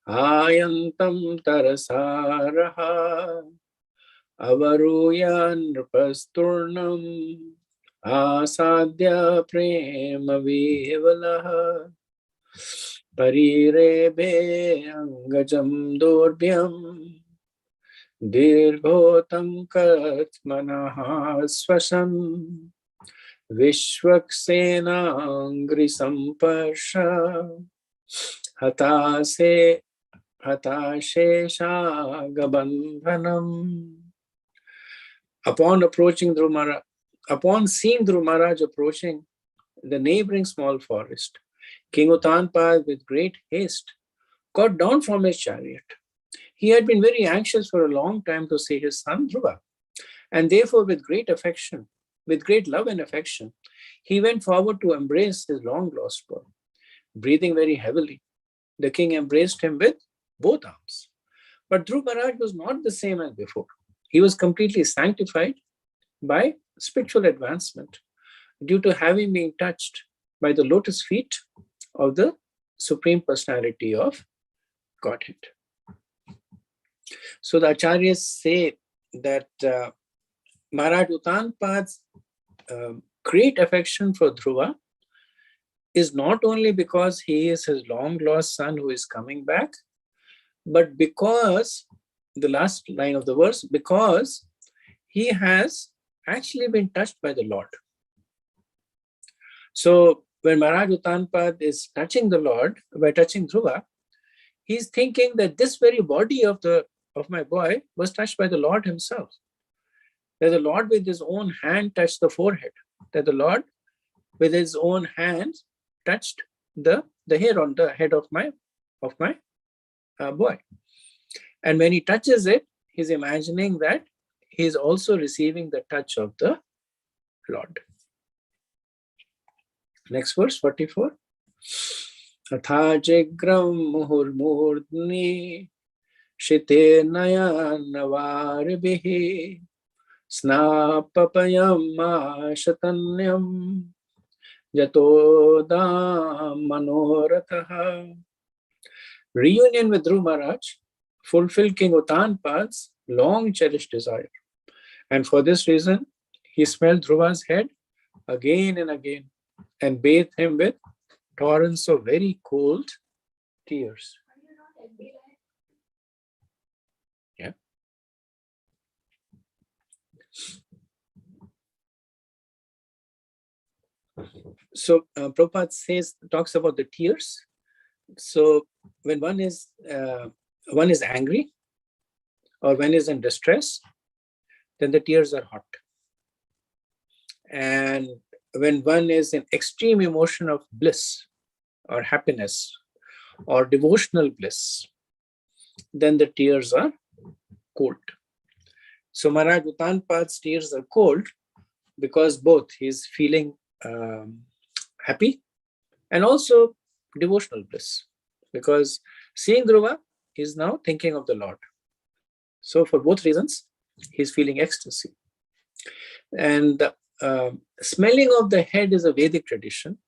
ayantam tarasaraha avaruya nrupasturnam asadya prema vivalaha parirebe angajam dorbhyam dirghotam katmanaha swasam Vishwaksena samparsha hatashesha gabandhanam. Upon seeing Dhruva Maharaj approaching the neighboring small forest, King Uttanpada, with great haste, got down from his chariot. He had been very anxious for a long time to see his son Dhruva, and therefore with great love and affection, he went forward to embrace his long-lost boy. Breathing very heavily, the king embraced him with both arms. But Dhruva Maharaj was not the same as before. He was completely sanctified by spiritual advancement due to having been touched by the lotus feet of the Supreme Personality of Godhead. So the Acharyas say that Maharaj Uttanpada's great affection for Dhruva is not only because he is his long-lost son who is coming back, but because, the last line of the verse, because he has actually been touched by the Lord. So when Maharaj Uttanpada is touching the Lord, by touching Dhruva, he's thinking that this very body of my boy was touched by the Lord himself. That the Lord with his own hand touched the forehead. That the Lord with his own hands touched the hair on the head of my boy. And when he touches it, he's imagining that he's also receiving the touch of the Lord. Next verse, 44. Atha jigram muhur muhurdni shite nayanavaribihi snapapayam ashatanyam jatoda manoratha. Reunion with Dhruva Maharaj fulfilled King Uttanpada's long-cherished desire. And for this reason, he smelled Dhruva's head again and again and bathed him with torrents of very cold tears. Yeah. So Prabhupada talks about the tears. So when one is angry or when is in distress, then the tears are hot. And when one is in extreme emotion of bliss or happiness or devotional bliss, then the tears are cold. So Maharaj Uttanpada's tears are cold because both he's feeling happy and also devotional bliss, because seeing Dhruva, he's now thinking of the Lord. So for both reasons, he's feeling ecstasy. And the smelling of the head is a Vedic tradition.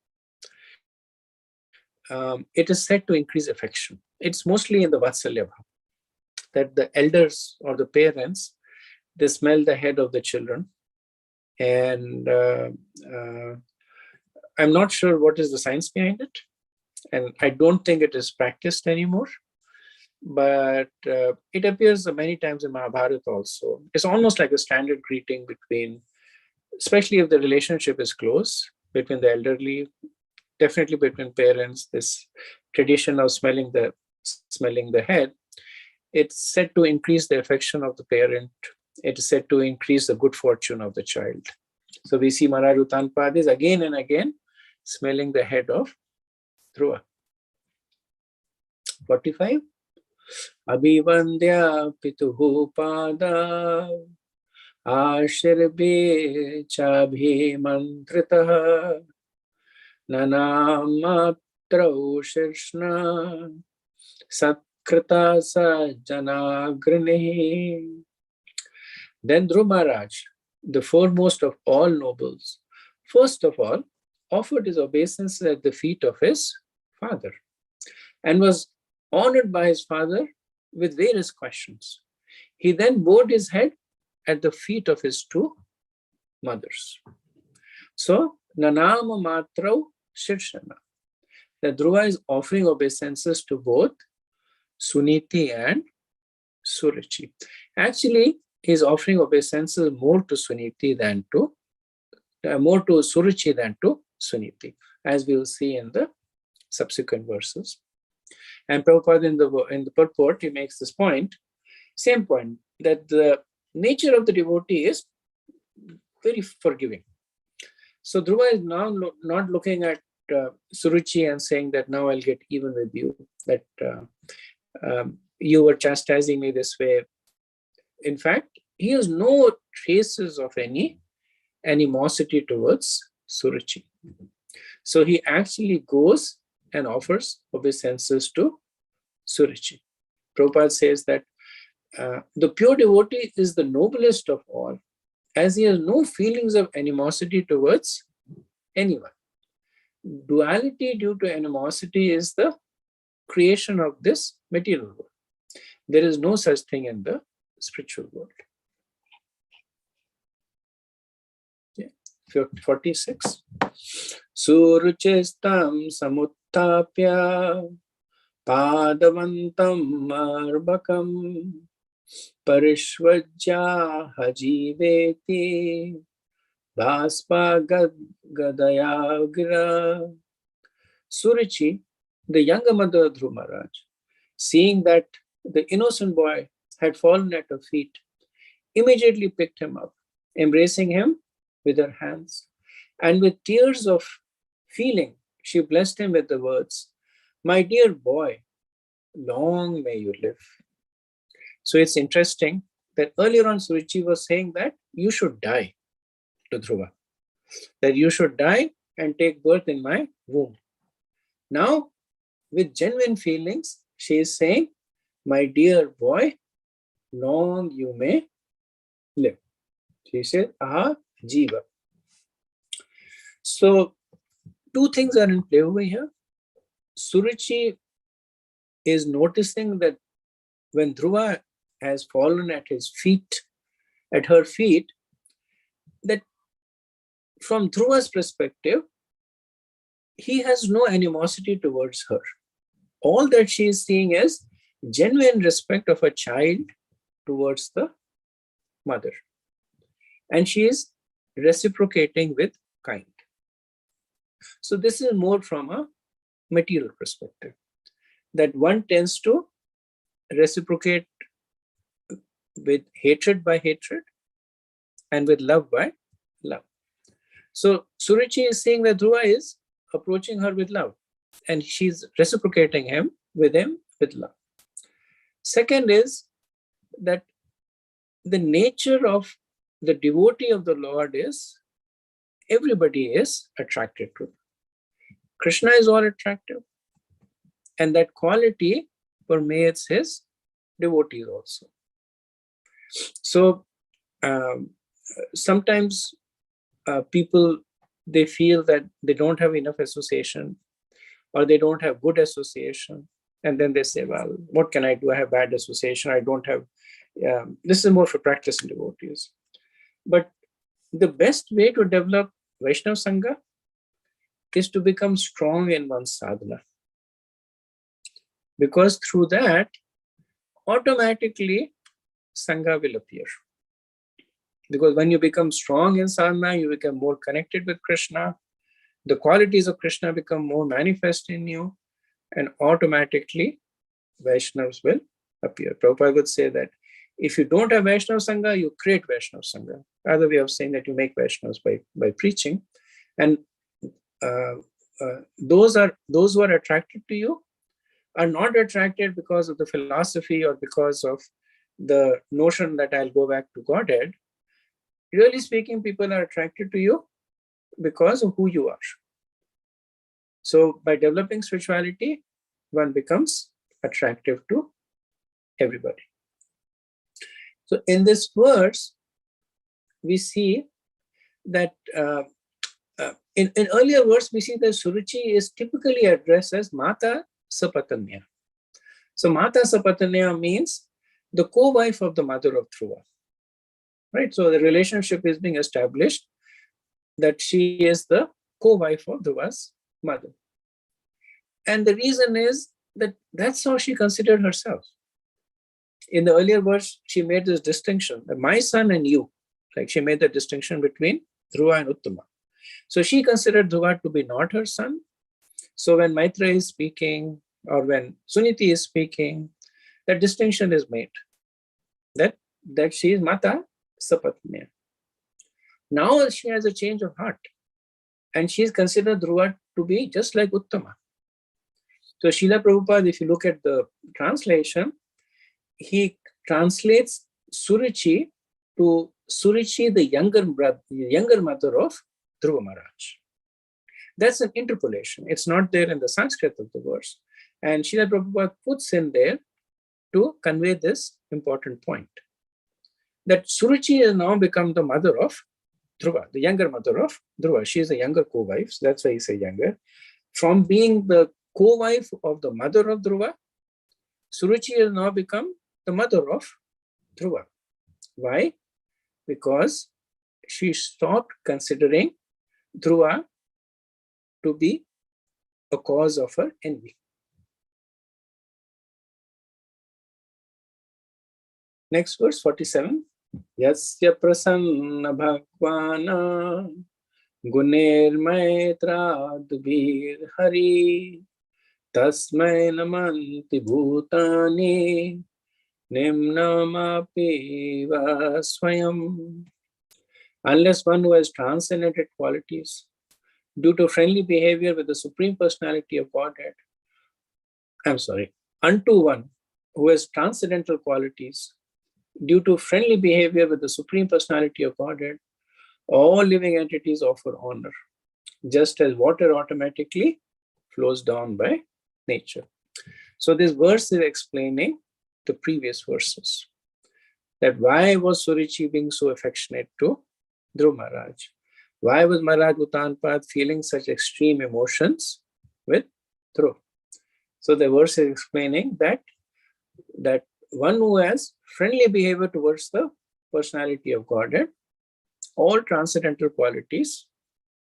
It is said to increase affection. It's mostly in the Vatsalya Bhava, that the elders or the parents, they smell the head of the children. And I'm not sure what is the science behind it. And I don't think it is practiced anymore. But it appears many times in Mahabharata also. It's almost like a standard greeting between, especially if the relationship is close, between the elderly, definitely between parents, this tradition of smelling the head, it's said to increase the affection of the parent. It is said to increase the good fortune of the child. So we see Maharaj Uttanpada is again and again smelling the head of Dhruva. 45. Abhivandya pituhu pada ashirbe chabhi mantritaha nanamatrau shirshna satkrita sajjanagrinehi. Then Dhruva Maharaj, the foremost of all nobles, first of all offered his obeisances at the feet of his father and was honored by his father with various questions. He then bowed his head at the feet of his two mothers. So, Nanama Matrau Shirshana. The Dhruva is offering obeisances to both Suniti and Suruchi. Actually, he is offering obeisances more to Suruchi than to Suniti, as we will see in the subsequent verses. And Prabhupada in the purport, he makes this point, same point, that the nature of the devotee is very forgiving. So Dhruva is now not looking at Suruchi and saying that now I'll get even with you, that you were chastising me this way. In fact, he has no traces of any animosity towards Suruchi. So he actually goes and offers obeisances to Suruchi. Prabhupada says that the pure devotee is the noblest of all, as he has no feelings of animosity towards anyone. Duality due to animosity is the creation of this material world. There is no such thing in the spiritual world. Yeah. 46. Suruchestam samuttapya padavantam marbakam parishvajya hajiveti bhaspa gadayagra. Suruchi, the younger mother of Dhruva Maharaj, seeing that the innocent boy had fallen at her feet, immediately picked him up, embracing him with her hands, and with tears of feeling, she blessed him with the words, "My dear boy, long may you live." So it's interesting that earlier on Suruchi was saying that you should die to Dhruva, that you should die and take birth in my womb. Now, with genuine feelings, she is saying, "My dear boy, long you may live." She said, "Aha, Jiva." So, two things are in play over here. Suruchi is noticing that when Dhruva has fallen at her feet, that from Dhruva's perspective, he has no animosity towards her. All that she is seeing is genuine respect of a child towards the mother. And she is reciprocating with kind. So this is more from a material perspective, that one tends to reciprocate with hatred by hatred and with love by love. So Suruchi is saying that Dhruva is approaching her with love, and she's reciprocating with love. Second is that the nature of the devotee of the Lord is everybody is attracted to. Krishna is all attractive, and that quality permeates his devotees also. So sometimes people, they feel that they don't have enough association or they don't have good association, and then they say, well, what can I do? I have bad association. I don't have, this is more for practicing devotees. But the best way to develop Vaishnava Sangha is to become strong in one's sadhana. Because through that, automatically Sangha will appear. Because when you become strong in sadhana, you become more connected with Krishna. The qualities of Krishna become more manifest in you, and automatically Vaishnavas will appear. Prabhupada would say that if you don't have Vaishnava Sangha, you create Vaishnava Sangha. Other way of saying that you make Vaishnavas by preaching. And those who are attracted to you are not attracted because of the philosophy or because of the notion that I'll go back to Godhead. Really speaking, people are attracted to you because of who you are. So by developing spirituality, one becomes attractive to everybody. So in this verse, we see that in earlier verse, we see that Suruchi is typically addressed as Mata Sapatanya. So Mata Sapatanya means the co-wife of the mother of Dhruva. Right? So the relationship is being established that she is the co-wife of Dhruva's mother. And the reason is that that's how she considered herself. In the earlier verse, she made this distinction, that my son and you, like she made the distinction between Dhruva and Uttama. So she considered Dhruva to be not her son. So when Maitra is speaking or when Suniti is speaking, that distinction is made, that she is Mata Sapatnya. Now she has a change of heart, and she is considered Dhruva to be just like Uttama. So Srila Prabhupada, if you look at the translation, he translates Suruchi to Suruchi, the younger mother of Dhruva Maharaj. That's an interpolation. It's not there in the Sanskrit of the verse. And Srila Prabhupada puts in there to convey this important point. That Suruchi has now become the mother of Dhruva, the younger mother of Dhruva. She is a younger co-wife, so that's why he says younger. From being the co-wife of the mother of Dhruva, Suruchi has now become the mother of Dhruva. Why? Because she stopped considering Dhruva to be a cause of her envy. Next verse, 47. Yasya prasanna bhagvana guner maitrad hari tasmai namanti bhutani nimnamapi swayam. Unless one who has transcendented qualities due to friendly behavior with the Supreme Personality of Godhead, unto one who has transcendental qualities due to friendly behavior with the Supreme Personality of Godhead, all living entities offer honor, just as water automatically flows down by nature. So this verse is explaining the previous verses. That why was Suruchi being so affectionate to Dhruva Maharaj? Why was Maharaj Uttanpad feeling such extreme emotions with Dhruva? So the verse is explaining that one who has friendly behavior towards the personality of Godhead, all transcendental qualities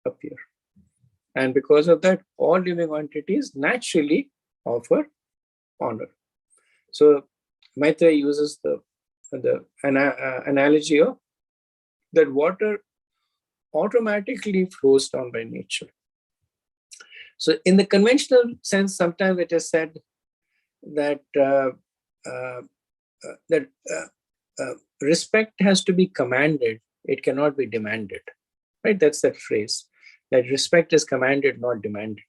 appear. And because of that, all living entities naturally offer honor. So Maitreya uses the analogy of that water automatically flows down by nature. So in the conventional sense, sometimes it is said that respect has to be commanded. It cannot be demanded. Right? That's that phrase. That respect is commanded, not demanded.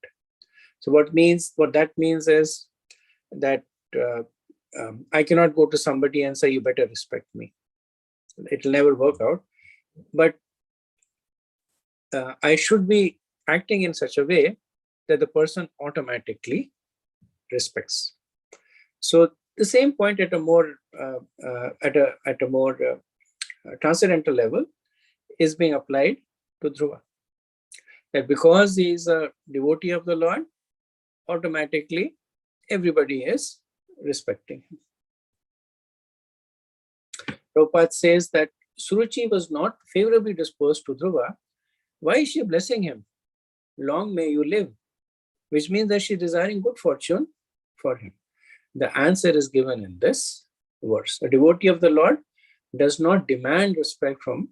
So what that means is that I cannot go to somebody and say, you better respect me. It will never work out. But I should be acting in such a way that the person automatically respects. So the same point at a more transcendental level is being applied to Dhruva. That because he is a devotee of the Lord, automatically everybody is respecting him. Prabhupada says that Suruchi was not favorably disposed to Dhruva. Why is she blessing him? Long may you live, which means that she is desiring good fortune for him. The answer is given in this verse. A devotee of the Lord does not demand respect from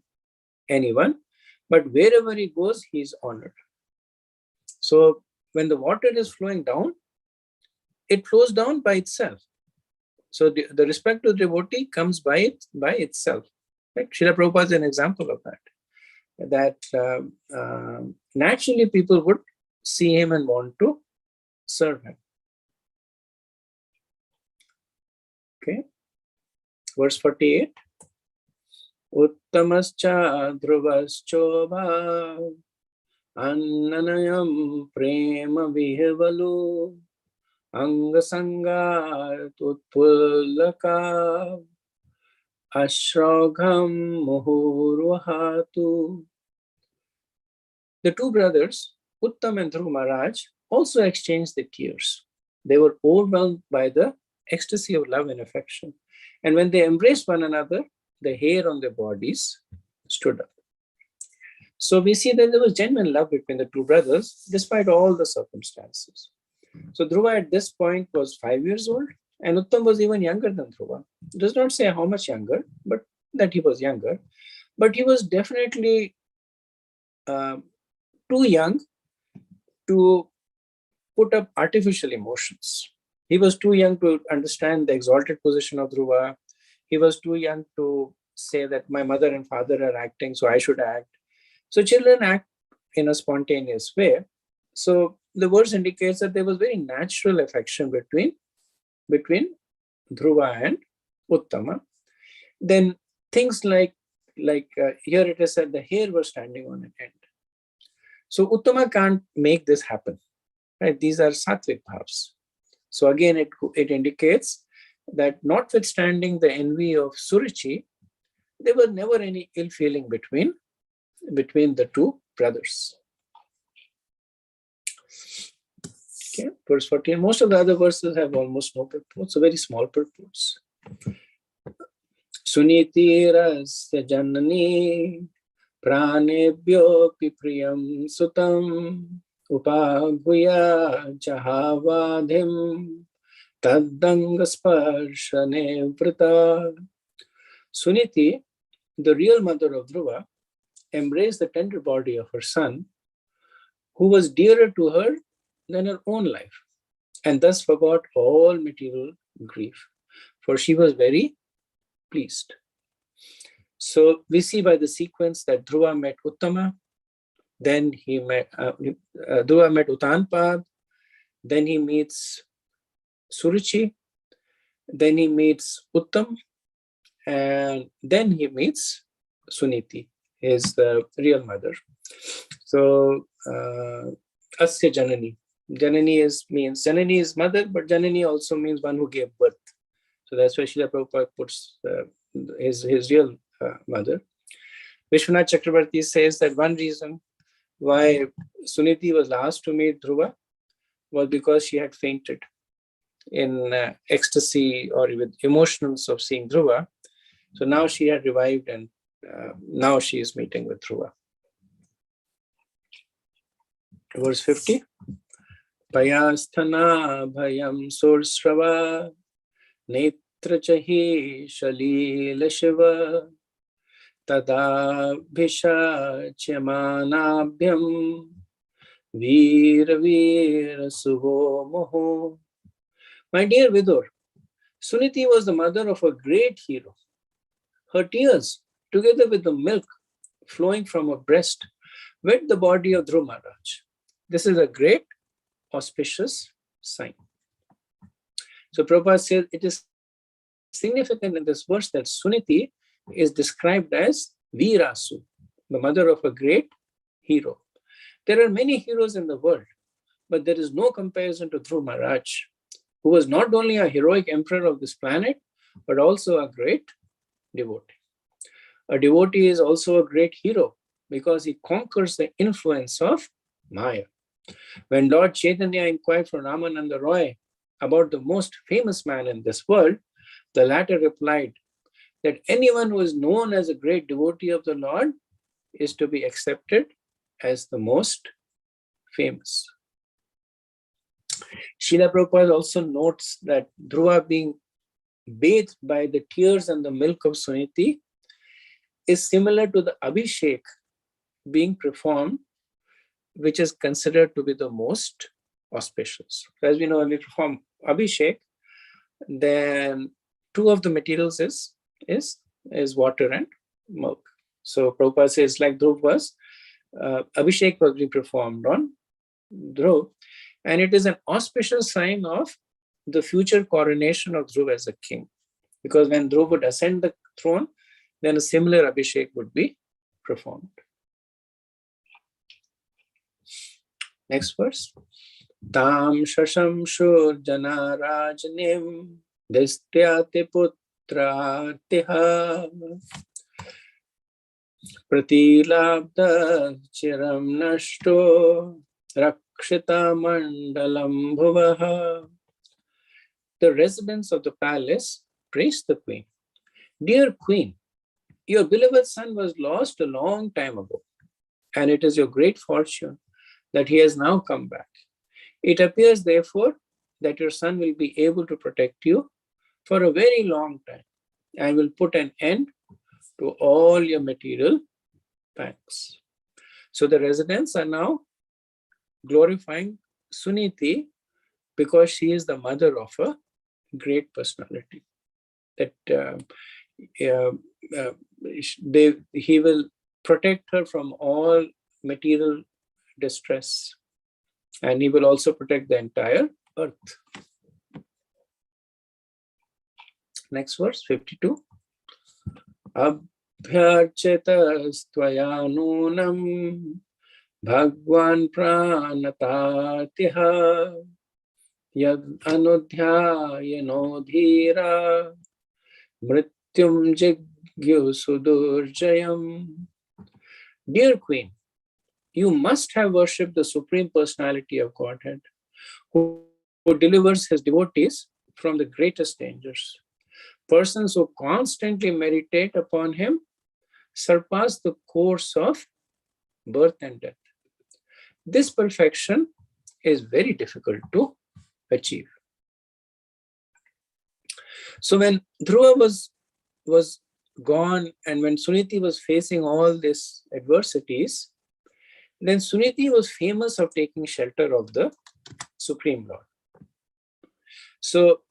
anyone, but wherever he goes, he is honored. So when the water is flowing down, it flows down by itself. So the respect to the devotee comes by itself. Right? Srila Prabhupada is an example of that. That naturally people would see him and want to serve him. Okay. Verse 48. Uttamascha dhruvaschoba annanayam prema vihvalu angasanga tutpulaka ashragham muhurvahatu. The two brothers, Uttam and Dhruva Maharaj, also exchanged their tears. They were overwhelmed by the ecstasy of love and affection. And when they embraced one another, the hair on their bodies stood up. So we see that there was genuine love between the two brothers, despite all the circumstances. So Dhruva at this point was 5 years old, and Uttam was even younger than Dhruva. It does not say how much younger, but that he was younger. But he was definitely too young to put up artificial emotions. He was too young to understand the exalted position of Dhruva. He was too young to say that my mother and father are acting, so I should act. So children act in a spontaneous way. So the verse indicates that there was very natural affection between Dhruva and Uttama. Then things like here it is said the hair was standing on an end. So Uttama can't make this happen, right? These are sattvic bhavs. So again, it indicates that notwithstanding the envy of Suruchi, there was never any ill feeling between the two brothers. Okay, verse 14. Most of the other verses have almost no purports, so very small purports. Suniti rasya janani pranebhyopi priyam sutam upabhuya jahavadhim taddanga sparshane vrita. Suniti, the real mother of Dhruva, embraced the tender body of her son, who was dearer to her than her own life, and thus forgot all material grief, for she was very pleased. So we see by the sequence that Dhruva met Uttama, then Dhruva met Utanpad, then he meets Suruchi, then he meets Uttam, and then he meets Suniti, his real mother. So Asya Janani. Means Janani is mother, but Janani also means one who gave birth. So that's why Srila Prabhupada puts his real mother. Vishwanath Chakravarti says that one reason why Suniti was last to meet Dhruva was because she had fainted in ecstasy or with emotions of seeing Dhruva. So now she had revived, and now she is meeting with Dhruva. Verse 50. Payasthana bhayam sursrava netrachahi shalila shiva tada bhishacyamanabhyam veera veera suvo moho. My dear Vidur, Suniti was the mother of a great hero. Her tears, together with the milk flowing from her breast, wet the body of Dhruva Maharaj. This is a great auspicious sign. So Prabhupada says it is significant in this verse that Suniti is described as Veerasu, the mother of a great hero. There are many heroes in the world, but there is no comparison to Dhruva Maharaj, who was not only a heroic emperor of this planet, but also a great devotee. A devotee is also a great hero because he conquers the influence of Maya. When Lord Chaitanya inquired from Ramananda Roy about the most famous man in this world, the latter replied that anyone who is known as a great devotee of the Lord is to be accepted as the most famous. Srila Prabhupada also notes that Dhruva being bathed by the tears and the milk of Suniti is similar to the Abhishek being performed, which is considered to be the most auspicious. As we know, when we perform Abhishek, then two of the materials is water and milk. So Prabhupada says, like Dhruv was, Abhishek was being performed on Dhruv, and it is an auspicious sign of the future coronation of Dhruv as a king. Because when Dhruv would ascend the throne, then a similar Abhishek would be performed. Next verse. Tam shasham shur jana rajnim destyate putra tiha pratilabda chiram nashto rakshita mandalam bhuvaha. The residents of the palace praised the queen. Dear queen, your beloved son was lost a long time ago, and it is your great fortune that he has now come back. It appears, therefore, that your son will be able to protect you for a very long time and will put an end to all your material pangs. So the residents are now glorifying Suniti because she is the mother of a great personality. That he will protect her from all material distress. And he will also protect the entire earth. Next verse, 52. Abhyarchitastvaya nunam bhagwan pranatatiha yad anudhyayano dhira mrityum jigyu sudurjayam. Dear Queen, you must have worshipped the Supreme Personality of Godhead, who delivers his devotees from the greatest dangers. Persons who constantly meditate upon him surpass the course of birth and death. This perfection is very difficult to achieve. So when Dhruva was gone, and when Suniti was facing all these adversities, then Suniti was famous of taking shelter of the Supreme Lord. So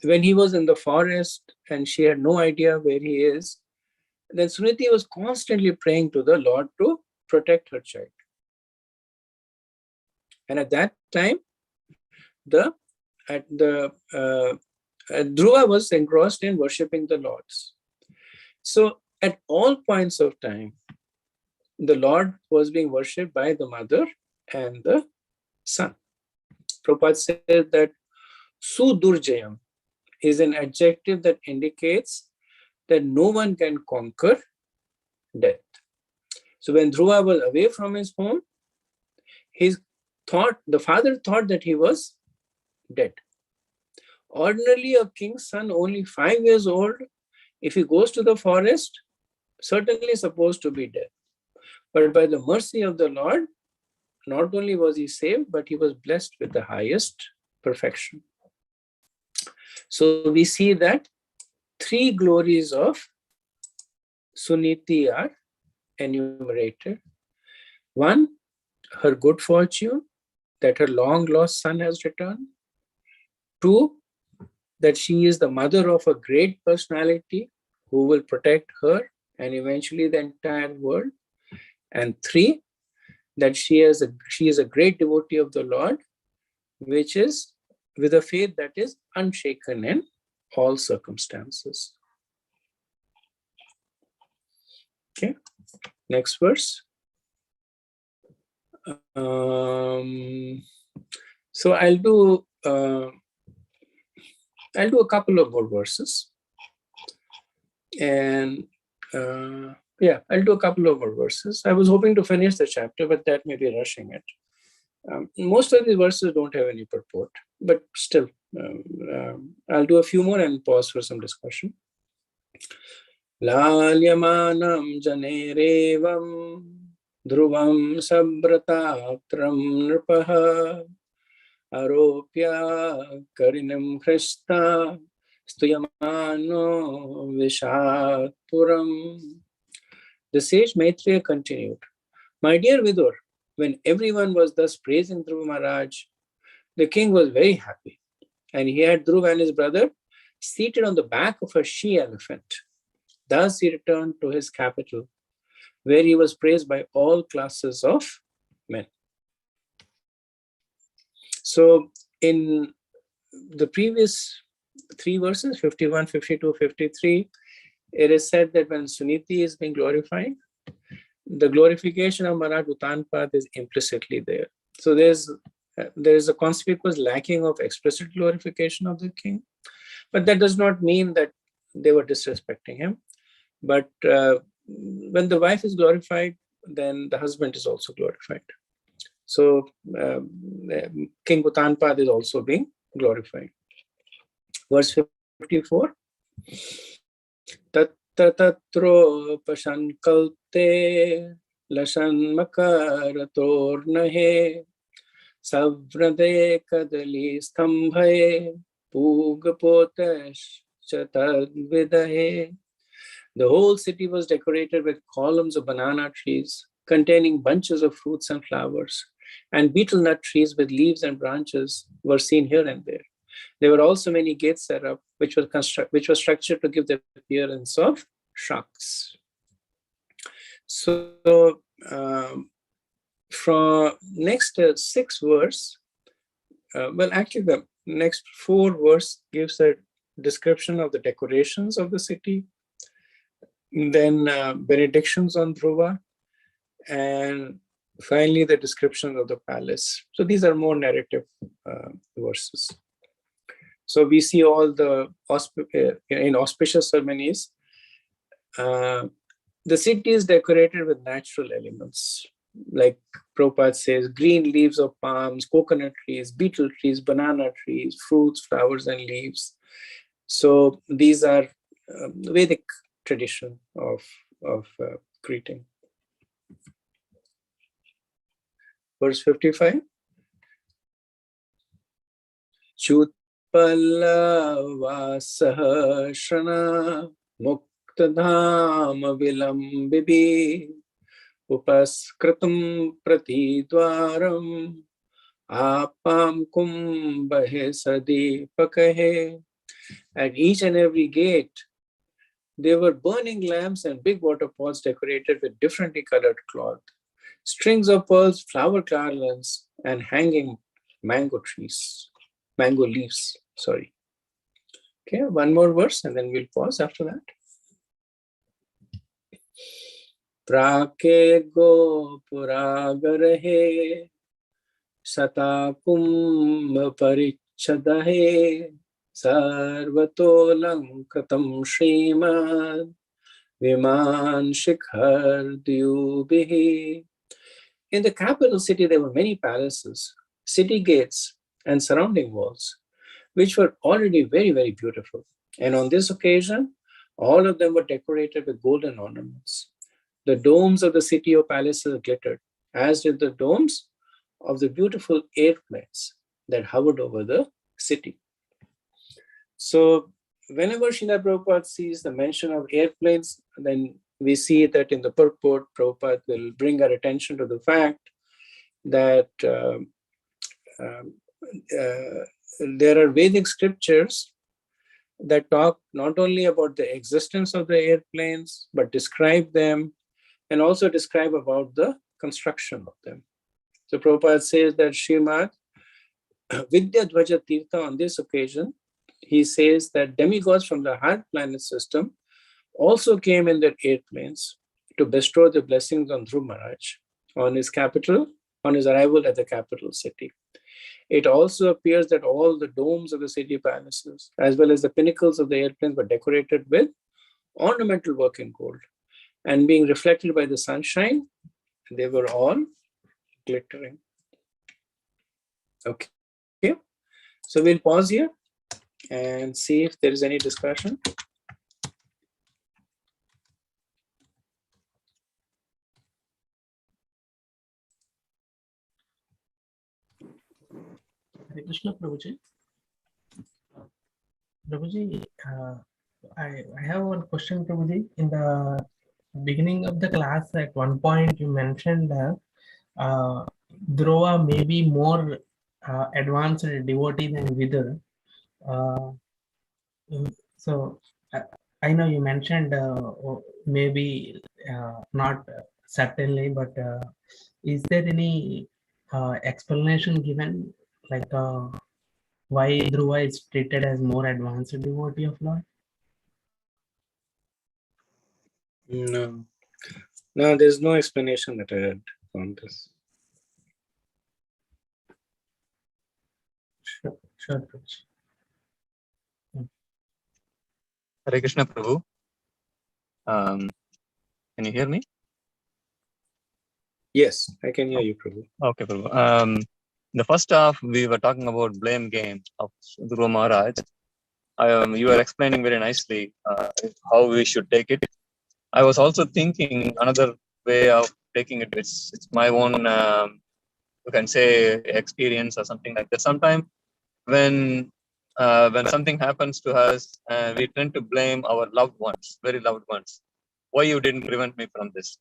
when he was in the forest and she had no idea where he is, then Suniti was constantly praying to the Lord to protect her child. And at that time, Dhruva was engrossed in worshipping the Lords. So at all points of time, the Lord was being worshipped by the mother and the son. Prabhupada said that Sudurjayam is an adjective that indicates that no one can conquer death. So when Dhruva was away from his home, the father thought that he was dead. Ordinarily, a king's son, only 5 years old, if he goes to the forest, certainly supposed to be dead. But by the mercy of the Lord, not only was he saved, but he was blessed with the highest perfection. So we see that 3 glories of Suniti are enumerated. 1, her good fortune, that her long lost son has returned. 2, that she is the mother of a great personality who will protect her and eventually the entire world. And 3, that she is a great devotee of the Lord, which is with a faith that is unshaken in all circumstances. Okay, next verse. So I'll do a couple of more verses, and I'll do a couple of more verses. I was hoping to finish the chapter, but that may be rushing it. Most of the verses don't have any purport, but still, I'll do a few more and pause for some discussion. Lalyamanam janerevam dhruvam sabrataptram nripaha aropya karinam krishta stuyamano vishatpuram. The sage Maitreya continued, "My dear Vidur, when everyone was thus praising Dhruva Maharaj, the king was very happy, and he had Dhruva and his brother seated on the back of a she-elephant. Thus he returned to his capital, where he was praised by all classes of men." So in the previous 3 verses, 51, 52, 53, it is said that when Suniti is being glorified, the glorification of Maharaj Uttanpad is implicitly there. So there is a conspicuous lacking of explicit glorification of the king, but that does not mean that they were disrespecting him. But when the wife is glorified, then the husband is also glorified. So King Uttanpad is also being glorified. Verse 54. Tattatro pashankalte lashan makaratornahe savrade kadali stambhaye pugapotesh chatadvidahe. The whole city was decorated with columns of banana trees containing bunches of fruits and flowers, and betel nut trees with leaves and branches were seen here and there. There were also many gates set up, which were structured to give the appearance of shaks. So from next 6 verse, well, actually the next 4 verse gives a description of the decorations of the city, then benedictions on Dhruva, and finally the description of the palace. So these are more narrative verses. So we see all the in auspicious ceremonies, the city is decorated with natural elements. Like Prabhupada says, green leaves of palms, coconut trees, betel trees, banana trees, fruits, flowers, and leaves. So these are Vedic tradition of greeting. Verse 55. Chutpallavasah shrana muktadham vilambibi upaskritam pratidwaram apam kumbhe sadipakahe. At each and every gate, there were burning lamps and big water pots decorated with differently colored cloth, strings of pearls, flower garlands, and hanging mango leaves. Sorry. Okay, one more verse and then we'll pause after that. Prake go puragarahe sata kumbh parichadahe sarvatolam kratam shrimad viman shikhar dyubihi. In the capital city, there were many palaces, city gates, and surrounding walls, which were already very, very beautiful. And on this occasion, all of them were decorated with golden ornaments. The domes of the city or palaces glittered, as did the domes of the beautiful airplanes that hovered over the city. So whenever Srila Prabhupada sees the mention of airplanes, then we see that in the purport, Prabhupada will bring our attention to the fact that there are Vedic scriptures that talk not only about the existence of the airplanes, but describe them and also describe about the construction of them. So Prabhupada says that Srimad Vidya Dvaja Tirtha, on this occasion, he says that demigods from the higher planet system also came in their airplanes to bestow the blessings on Dhruv Maharaj on his arrival at the capital city. It also appears that all the domes of the city palaces, as well as the pinnacles of the airplanes, were decorated with ornamental work in gold. And being reflected by the sunshine, they were all glittering. Okay. So we'll pause here and see if there is any discussion. Hare Krishna, Prabhuji. Prabhuji, I have one question, Prabhuji. In the beginning of the class, at one point you mentioned Dhruva may be more advanced devotee than Vidura. So I know you mentioned maybe not certainly, but is there any explanation given, like why Dhruva is treated as more advanced devotee of Lord? No, there's no explanation that I read on this. Sure. Hare Krishna, Prabhu. Can you hear me? Yes, I can hear you, Prabhu. Okay, Prabhu. The first half, we were talking about blame game of Dhruva Maharaj. You were explaining very nicely how we should take it. I was also thinking another way of taking it. It's my own, you can say, experience or something like that. Sometimes when something happens to us, we tend to blame our loved ones, very loved ones. Why you didn't prevent me from this?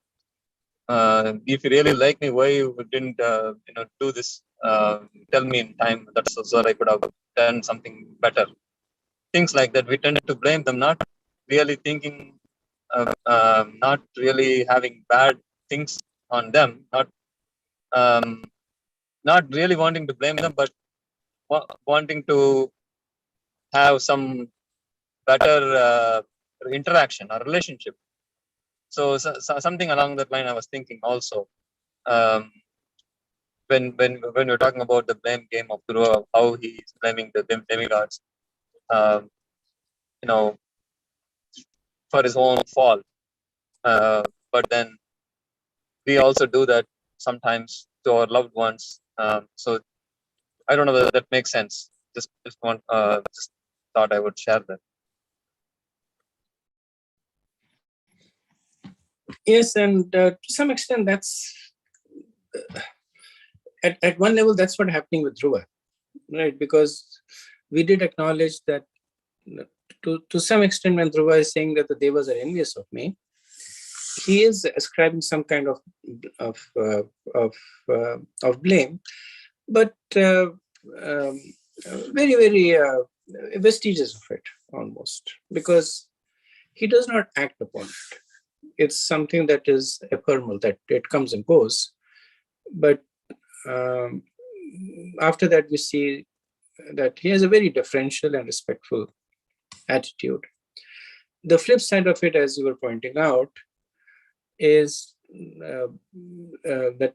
If you really like me, why you didn't do this? Tell me in time. That's so I could have done something better. Things like that. We tend to blame them, not really thinking not really having bad things on them, um, not really wanting to blame them, but wanting to have some better interaction or relationship. So something along that line I was thinking also. When we're talking about the blame game of Dhruva, how he's blaming the demigods, you know, for his own fall. But then we also do that sometimes to our loved ones. So I don't know whether that makes sense. Just thought I would share that. Yes, and to some extent, that's at one level, that's what's happening with Dhruva, right? Because we did acknowledge that to some extent, when Dhruva is saying that the devas are envious of me, he is ascribing some kind of blame, but very, very vestiges of it almost, because he does not act upon it. It's something that is ephemeral, that it comes and goes. But after that, we see that he has a very deferential and respectful attitude. The flip side of it, as you were pointing out, is that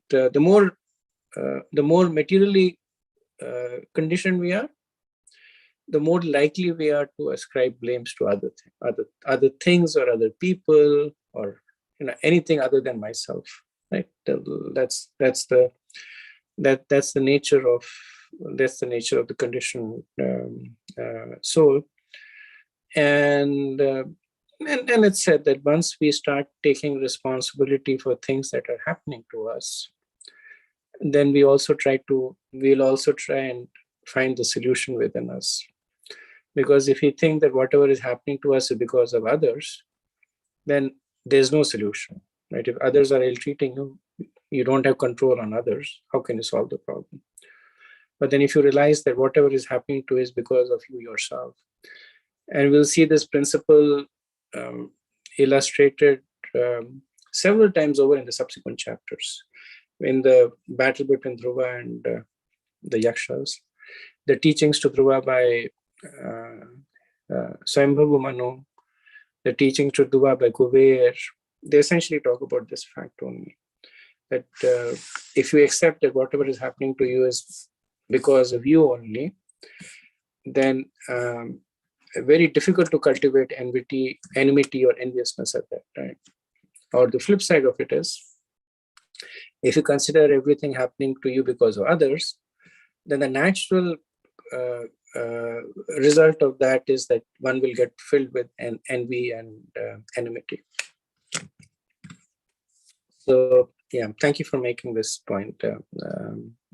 the more materially conditioned we are, the more likely we are to ascribe blames to other things or other people, or anything other than myself. Right? That's the nature of the conditioned soul. And it's said that once we start taking responsibility for things that are happening to us, then we'll also try and find the solution within us. Because if we think that whatever is happening to us is because of others, then there's no solution, right? If others are ill-treating you, you don't have control on others, how can you solve the problem? But then if you realize that whatever is happening to you is because of you yourself, and we'll see this principle illustrated several times over in the subsequent chapters. In the battle between Dhruva and the Yakshas, the teachings to Dhruva by Swayambhavu Manu, the teachings to Dhruva by Kuber, they essentially talk about this fact only. That if you accept that whatever is happening to you is because of you only, then very difficult to cultivate enmity or enviousness at that time. Or the flip side of it is, if you consider everything happening to you because of others, then the natural result of that is that one will get filled with envy and enmity. So, yeah, thank you for making this point.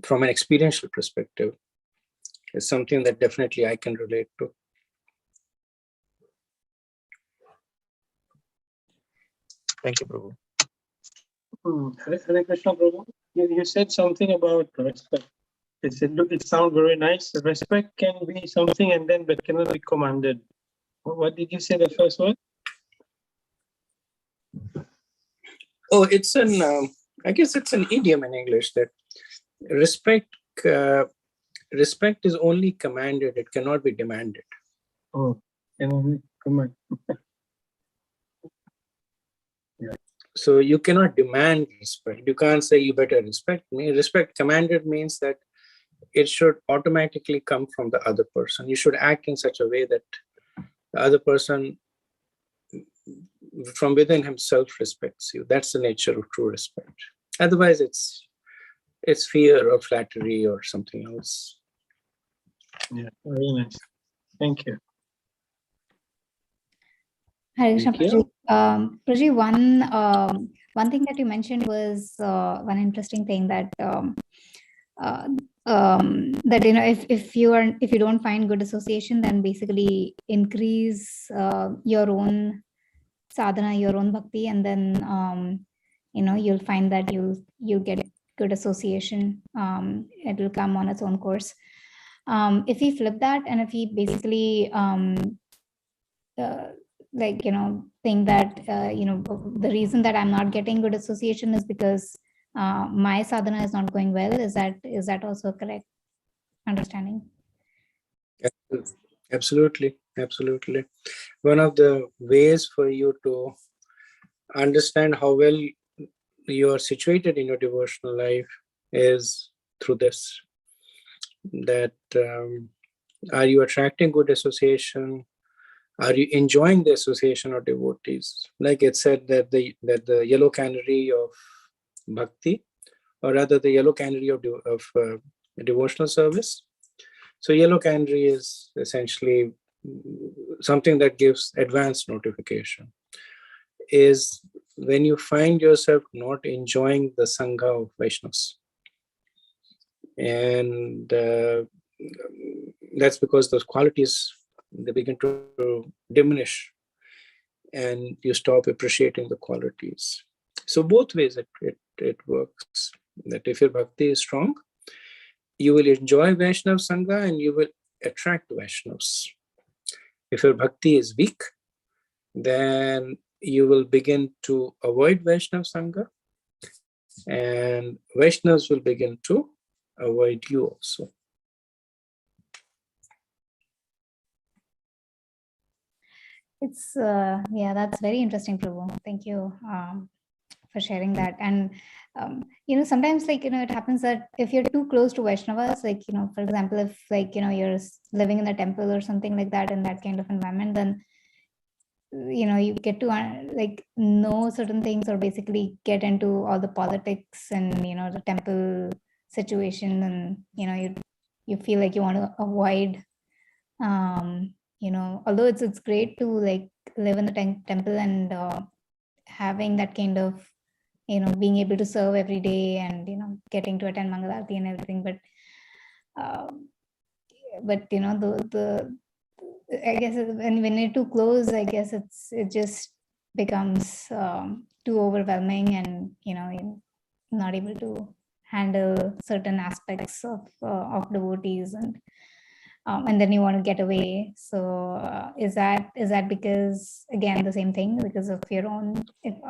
From an experiential perspective, it's something that definitely I can relate to. Thank you, Prabhu. Hare Krishna, Prabhu. You said something about respect. It sounds very nice. Respect can be something and then but cannot be commanded. What did you say the first word? Oh, it's I guess it's an idiom in English that respect is only commanded, it cannot be demanded. Oh, cannot be commanded. So you cannot demand respect. You can't say you better respect me. Respect commanded means that it should automatically come from the other person. You should act in such a way that the other person from within himself respects you. That's the nature of true respect. Otherwise, it's fear or flattery or something else. Yeah, very nice. Thank you. Hare Krishna, Thank you. Praji, one thing that you mentioned was one interesting thing that that if you don't find good association, then basically increase your own sadhana, your own bhakti, and then you'll find that you get good association. It will come on its own course. If we flip that, and if we basically think that, the reason that I'm not getting good association is because my sadhana is not going well. Is that also correct understanding? Absolutely. Absolutely. One of the ways for you to understand how well you are situated in your devotional life is through this, that are you attracting good association? Are you enjoying the association of devotees? Like it said that the yellow canary of bhakti, or rather the yellow canary of devotional service. So yellow canary is essentially something that gives advanced notification. Is when you find yourself not enjoying the sangha of Vaishnavas. And that's because those qualities, they begin to diminish and you stop appreciating the qualities. So both ways it works. That if your bhakti is strong, you will enjoy Vaishnav Sangha and you will attract Vaishnavas. If your bhakti is weak, then you will begin to avoid Vaishnav Sangha and Vaishnavas will begin to avoid you also. It's that's very interesting, Prabhu. Thank you for sharing that. And sometimes it happens that if you're too close to Vaishnavas, for example, if you're living in a temple or something like that, in that kind of environment, then you get to know certain things, or basically get into all the politics and the temple situation, and you feel like you want to avoid although it's great to live in the temple and having that kind of being able to serve every day and getting to attend Mangalarti and everything, but the I guess when you're too close, I guess it just becomes too overwhelming, and you're not able to handle certain aspects of devotees, and then you want to get away. So is that because, again, the same thing, because of your own, if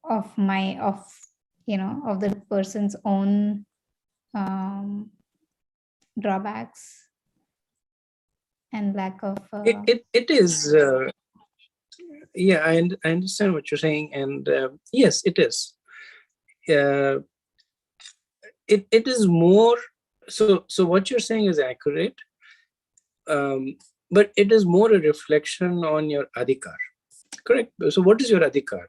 of the person's own drawbacks and lack of It is yeah, I understand what you're saying, and yes, it is. It is more so what you're saying is accurate, but it is more a reflection on your adhikar. Correct. So what is your adhikar?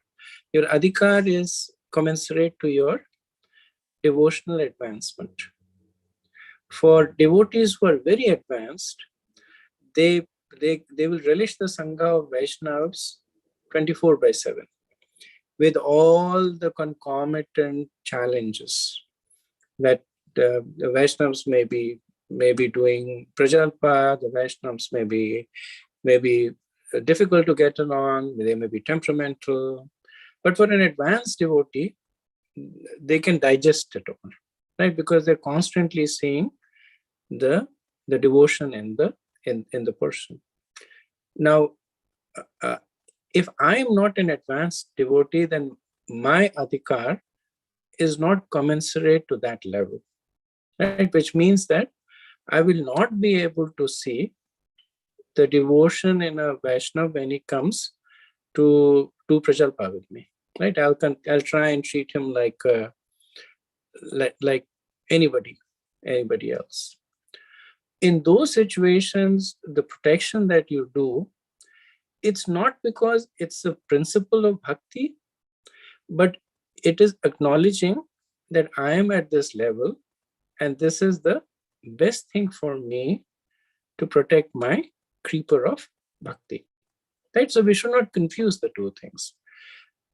Your adhikar is commensurate to your devotional advancement. For devotees who are very advanced, they will relish the Sangha of Vaishnavas 24/7 with all the concomitant challenges that the Vaishnavas may be doing Prajalpa, the Vaishnavas may be difficult to get along, they may be temperamental, but for an advanced devotee, they can digest it all, right? Because they're constantly seeing the devotion in the person. Now, if I'm not an advanced devotee, then my adhikar is not commensurate to that level, right? Which means that I will not be able to see the devotion in a Vaishnava when he comes to Prajalpa with me, right? I'll try and treat him like anybody else. In those situations, the protection that you do, it's not because it's a principle of bhakti, but it is acknowledging that I am at this level and this is the best thing for me to protect my creeper of bhakti, right? So we should not confuse the two things.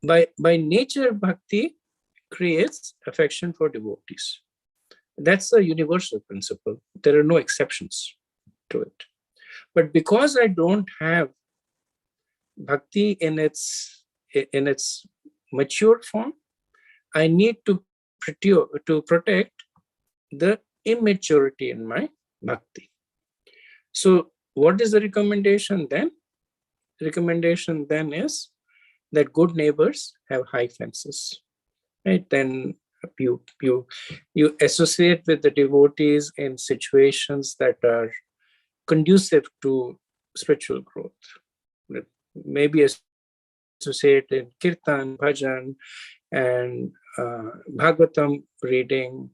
By nature, bhakti creates affection for devotees. That's a universal principle. There are no exceptions to it. But because I don't have bhakti in its mature form, I need to protect the immaturity in my bhakti. So what is the recommendation then? recommendation then is that good neighbors have high fences, right? Then you associate with the devotees in situations that are conducive to spiritual growth. Maybe associate in kirtan, bhajan, and Bhagavatam reading.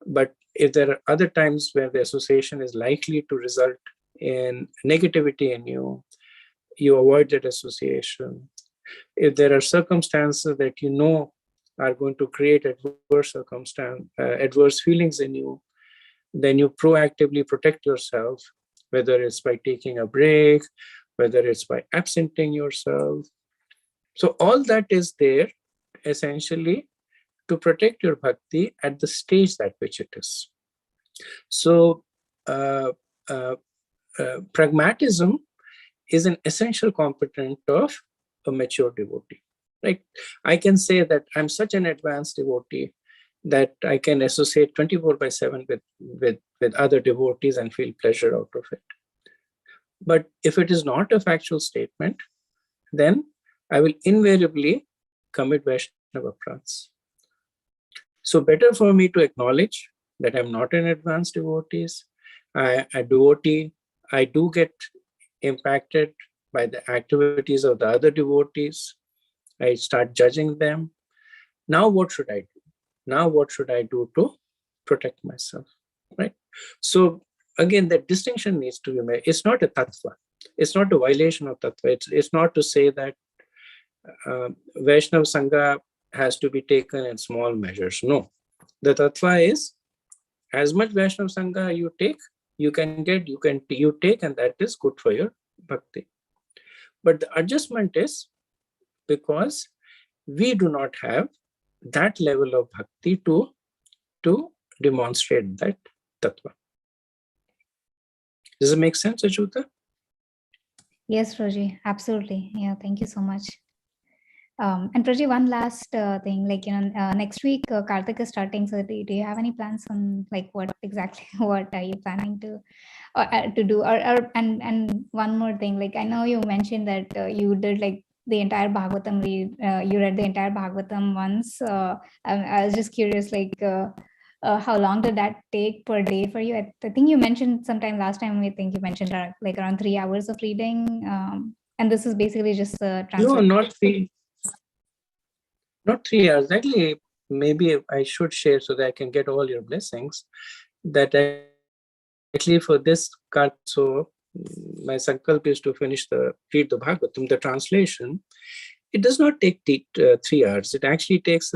But if there are other times where the association is likely to result in negativity in you, you avoid that association. If there are circumstances that you know are going to create adverse feelings in you, then you proactively protect yourself, whether it's by taking a break, whether it's by absenting yourself. So all that is there essentially to protect your bhakti at the stage at which it is. So pragmatism is an essential component of a mature devotee. Right? I can say that I'm such an advanced devotee that I can associate 24/7 with other devotees and feel pleasure out of it. But if it is not a factual statement, then I will invariably commit Vaishnava aparadhas. So better for me to acknowledge that I'm not an advanced devotee. A devotee, I do get impacted by the activities of the other devotees. I start judging them. Now what should I do? Now what should I do to protect myself, right? So again, that distinction needs to be made. It's not a tattva. It's not a violation of tattva. It's not to say that Vaishnava Sangha has to be taken in small measures. No. The tattva is, as much Vaishnava Sangha you take, you take, and that is good for your bhakti. But the adjustment is because we do not have that level of bhakti to demonstrate that tattva. Does it make sense, Achyuta? Yes, Roji, absolutely. Yeah, thank you so much. And Praji, one last thing, like, next week Karthik is starting. So do you have any plans on like what are you planning to do? And one more thing, like I know you mentioned that you did like the entire Bhagavatam read. You read the entire Bhagavatam once. I was just curious, like how long did that take per day for you? I think you mentioned sometime last time. I think you mentioned like around 3 hours of reading. And this is basically just a translation. No, not 3 hours. Actually, maybe I should share so that I can get all your blessings. That actually for this card, so my sankalp is to read the Bhagavatam, the translation. It does not take 3 hours. It actually takes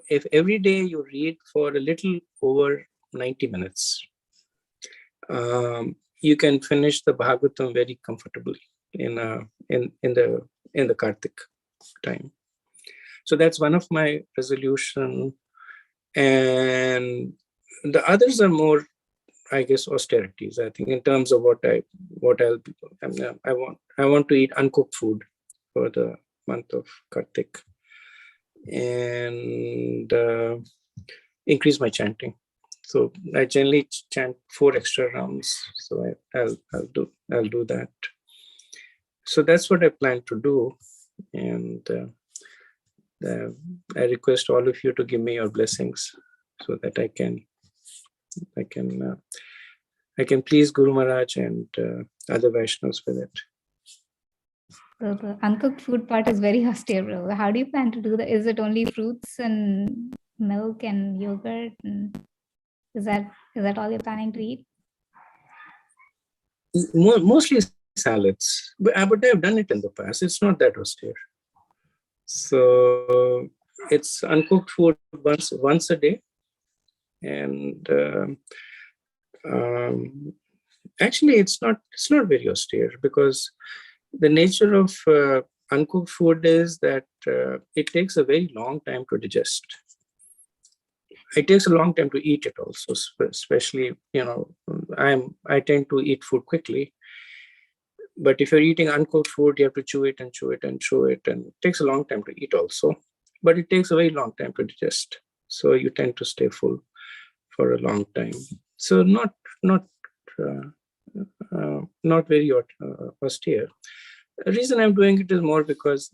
if every day you read for a little over 90 minutes, you can finish the Bhagavatam very comfortably in the Kartik time. So that's one of my resolution, and the others are more, I guess, austerities. I think in terms of I want to eat uncooked food for the month of Kartik, and increase my chanting. So I generally chant 4 extra rounds. So I'll do that. So that's what I plan to do, and I request all of you to give me your blessings so that I can please Guru Maharaj and other Vaishnavas with it. So the uncooked food part is very austere, bro. How do you plan to do that? Is it only fruits and milk and yogurt? And is that all you're planning to eat? Mostly salads, but I've done it in the past. It's not that austere. So it's uncooked food once a day, and actually it's not very austere, because the nature of uncooked food is that it takes a very long time to digest. It takes a long time to eat it also, especially, I tend to eat food quickly. But if you're eating uncooked food, you have to chew it and chew it and chew it, and it takes a long time to eat also. But it takes a very long time to digest. So you tend to stay full for a long time. So not very austere. The reason I'm doing it is more because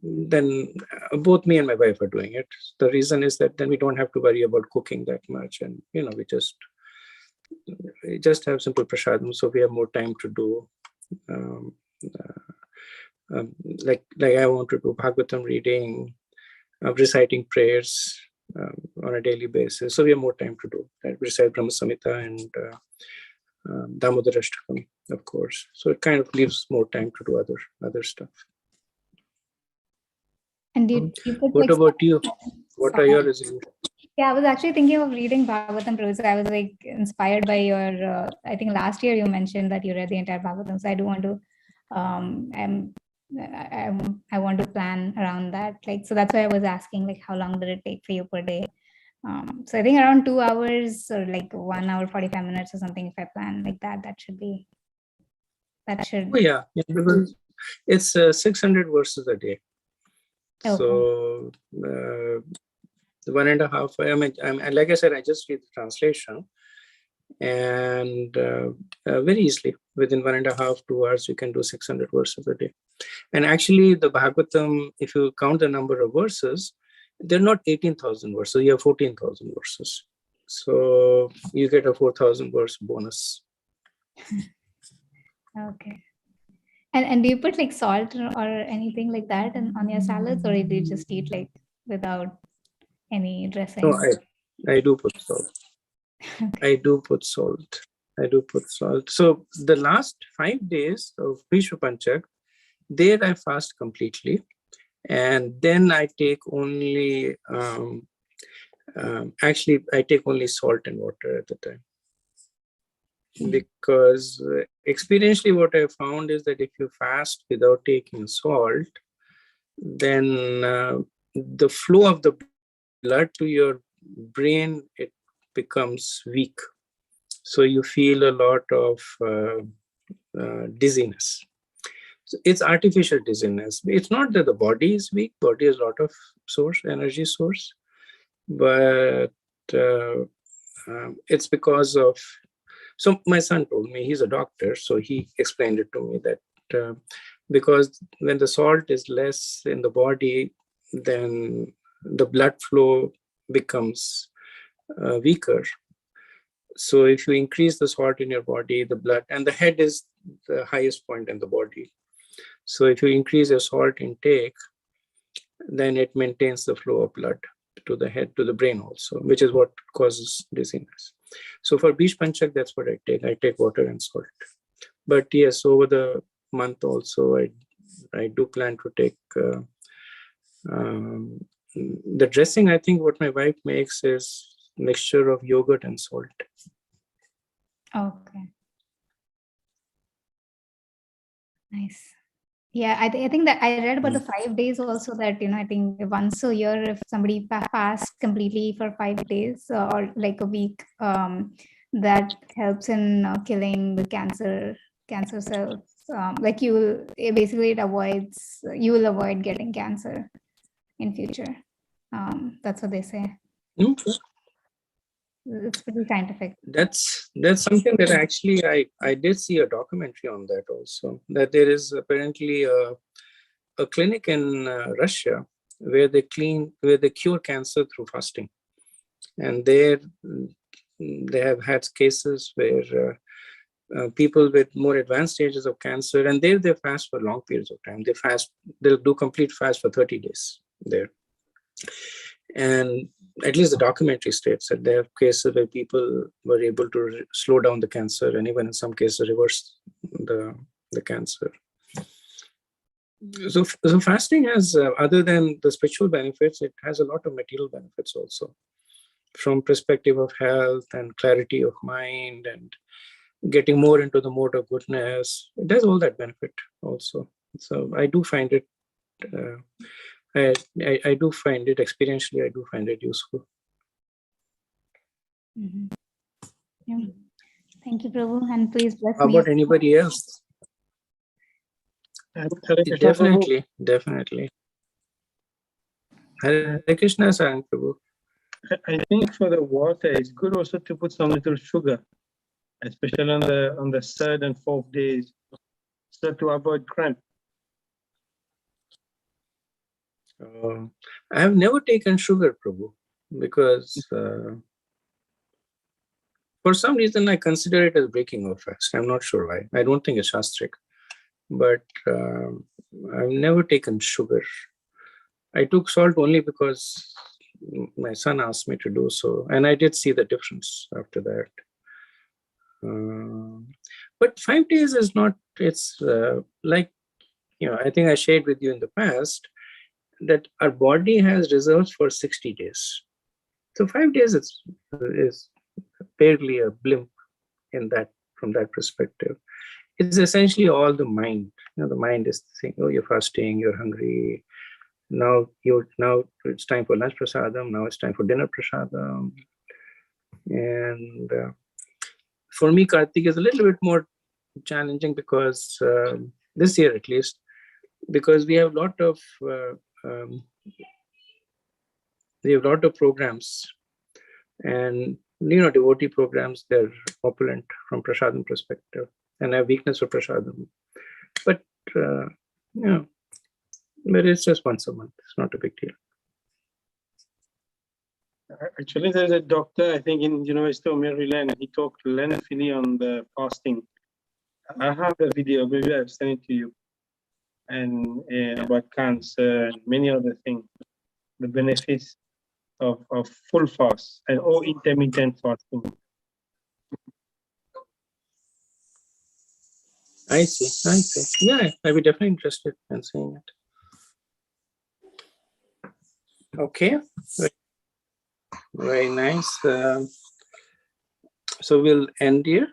then both me and my wife are doing it. The reason is that then we don't have to worry about cooking that much, and we just have simple prasadam, so we have more time to do like I want to do Bhagavatam reading, reciting prayers on a daily basis. So we have more time to do that. We recite Brahma Samhita and Damodar Ashtakam, of course. So it kind of leaves more time to do other stuff. And do you put What like about you? What are your resolutions? Yeah, I was actually thinking of reading Bhagavatam Prabhu. So I was like inspired by your, I think last year you mentioned that you read the entire Bhagavatam. So I do want to, I want to plan around that. Like, so that's why I was asking, like, how long did it take for you per day? So I think around 2 hours or like 1 hour, 45 minutes or something. If I plan like that, that should. Oh yeah, because it's 600 verses a day. Okay. So 1.5. I mean, like I said, I just read the translation, and very easily within 1.5 to 2 hours you can do 600 verses a day. And actually, the Bhagavatam, if you count the number of verses, they're not 18,000 verses. You have 14,000 verses. So you get a 4,000 verse bonus. Okay. And do you put like salt or anything like that on your salads, or do you just eat like without any dressing? No, I do put salt. I do put salt. So the last 5 days of Bhishma Panchak, there I fast completely. And then I take only, actually I take only salt and water at the time. Because experientially what I found is that if you fast without taking salt, then the flow of the blood to your brain, it becomes weak. So you feel a lot of dizziness. So it's artificial dizziness. It's not that the body is weak. Body is a lot of energy source, but it's because of. So my son told me, he's a doctor, so he explained it to me that because when the salt is less in the body, then the blood flow becomes weaker. So if you increase the salt in your body, the blood, and the head is the highest point in the body. So if you increase your salt intake, then it maintains the flow of blood to the head, to the brain also, which is what causes dizziness. So for Bhishma Panchak, that's what I take. I take water and salt. But yes, over the month also, I do plan to take the dressing. I think what my wife makes is mixture of yogurt and salt. Okay. Nice. Yeah, I think that I read about the 5 days also, that, I think once a year, if somebody fasts completely for 5 days or like a week, that helps in killing the cancer cells. Like you will avoid getting cancer in future. That's what they say. Okay. It's pretty scientific. That's something that actually I did see a documentary on that also, that there is apparently a clinic in Russia where they cure cancer through fasting, and they have had cases where people with more advanced stages of cancer, and they fast for long periods of time. They'll do complete fast for 30 days there. And at least the documentary states that there are cases where people were able to slow down the cancer, and even in some cases reverse the cancer. So fasting has, other than the spiritual benefits, it has a lot of material benefits also, from perspective of health and clarity of mind and getting more into the mode of goodness. It has all that benefit also. So I do find it. I do find it experientially. I do find it useful. Mm-hmm. Yeah. Thank you, Prabhu, and please bless How me. about anybody else? Definitely. Hare Krishna, Sarang Prabhu. I think for the water, it's good also to put some little sugar, especially on the 3rd and 4th days, so to avoid cramp. I have never taken sugar, Prabhu, because for some reason I consider it as breaking of fast. I'm not sure why. I don't think it's shastric, but I've never taken sugar. I took salt only because my son asked me to do so, and I did see the difference after that. But 5 days is not, it's like, I think I shared with you in the past that our body has reserves for 60 days. So 5 days is barely a blimp in that, from that perspective. It's essentially all the mind. The mind is saying, oh, you're fasting, you're hungry. Now it's time for lunch prasadam. Now it's time for dinner prasadam. And for me, Kartik is a little bit more challenging because this year at least, because we have a lot of programs, and devotee programs, they're opulent from prasadam perspective, and I have weakness for prasadam. But but it's just once a month. It's not a big deal. Actually, there's a doctor, I think, in University of Maryland. He talked lengthily on the fasting. I have the video. Maybe I'll send it to you. And about cancer and many other things. The benefits of full fast and or intermittent fasting. I see. Yeah, I'd be definitely interested in seeing it. Okay, very nice. So we'll end here.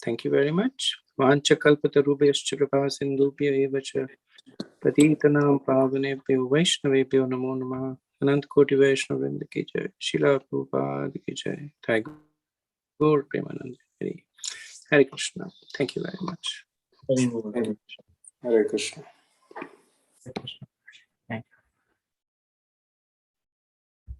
Thank you very much. Vancha kalpatarubhyascha kripa sindhubhya eva cha patitanam pavanebhyo vaishnavebhyo namo namaha. Anant Koti Vaishnavrinda ki jai. Srila Prabhupada ki jai. Thakur Premanand. Hare Krishna. Thank you very much. Very good. Hare Krishna. Hare Krishna.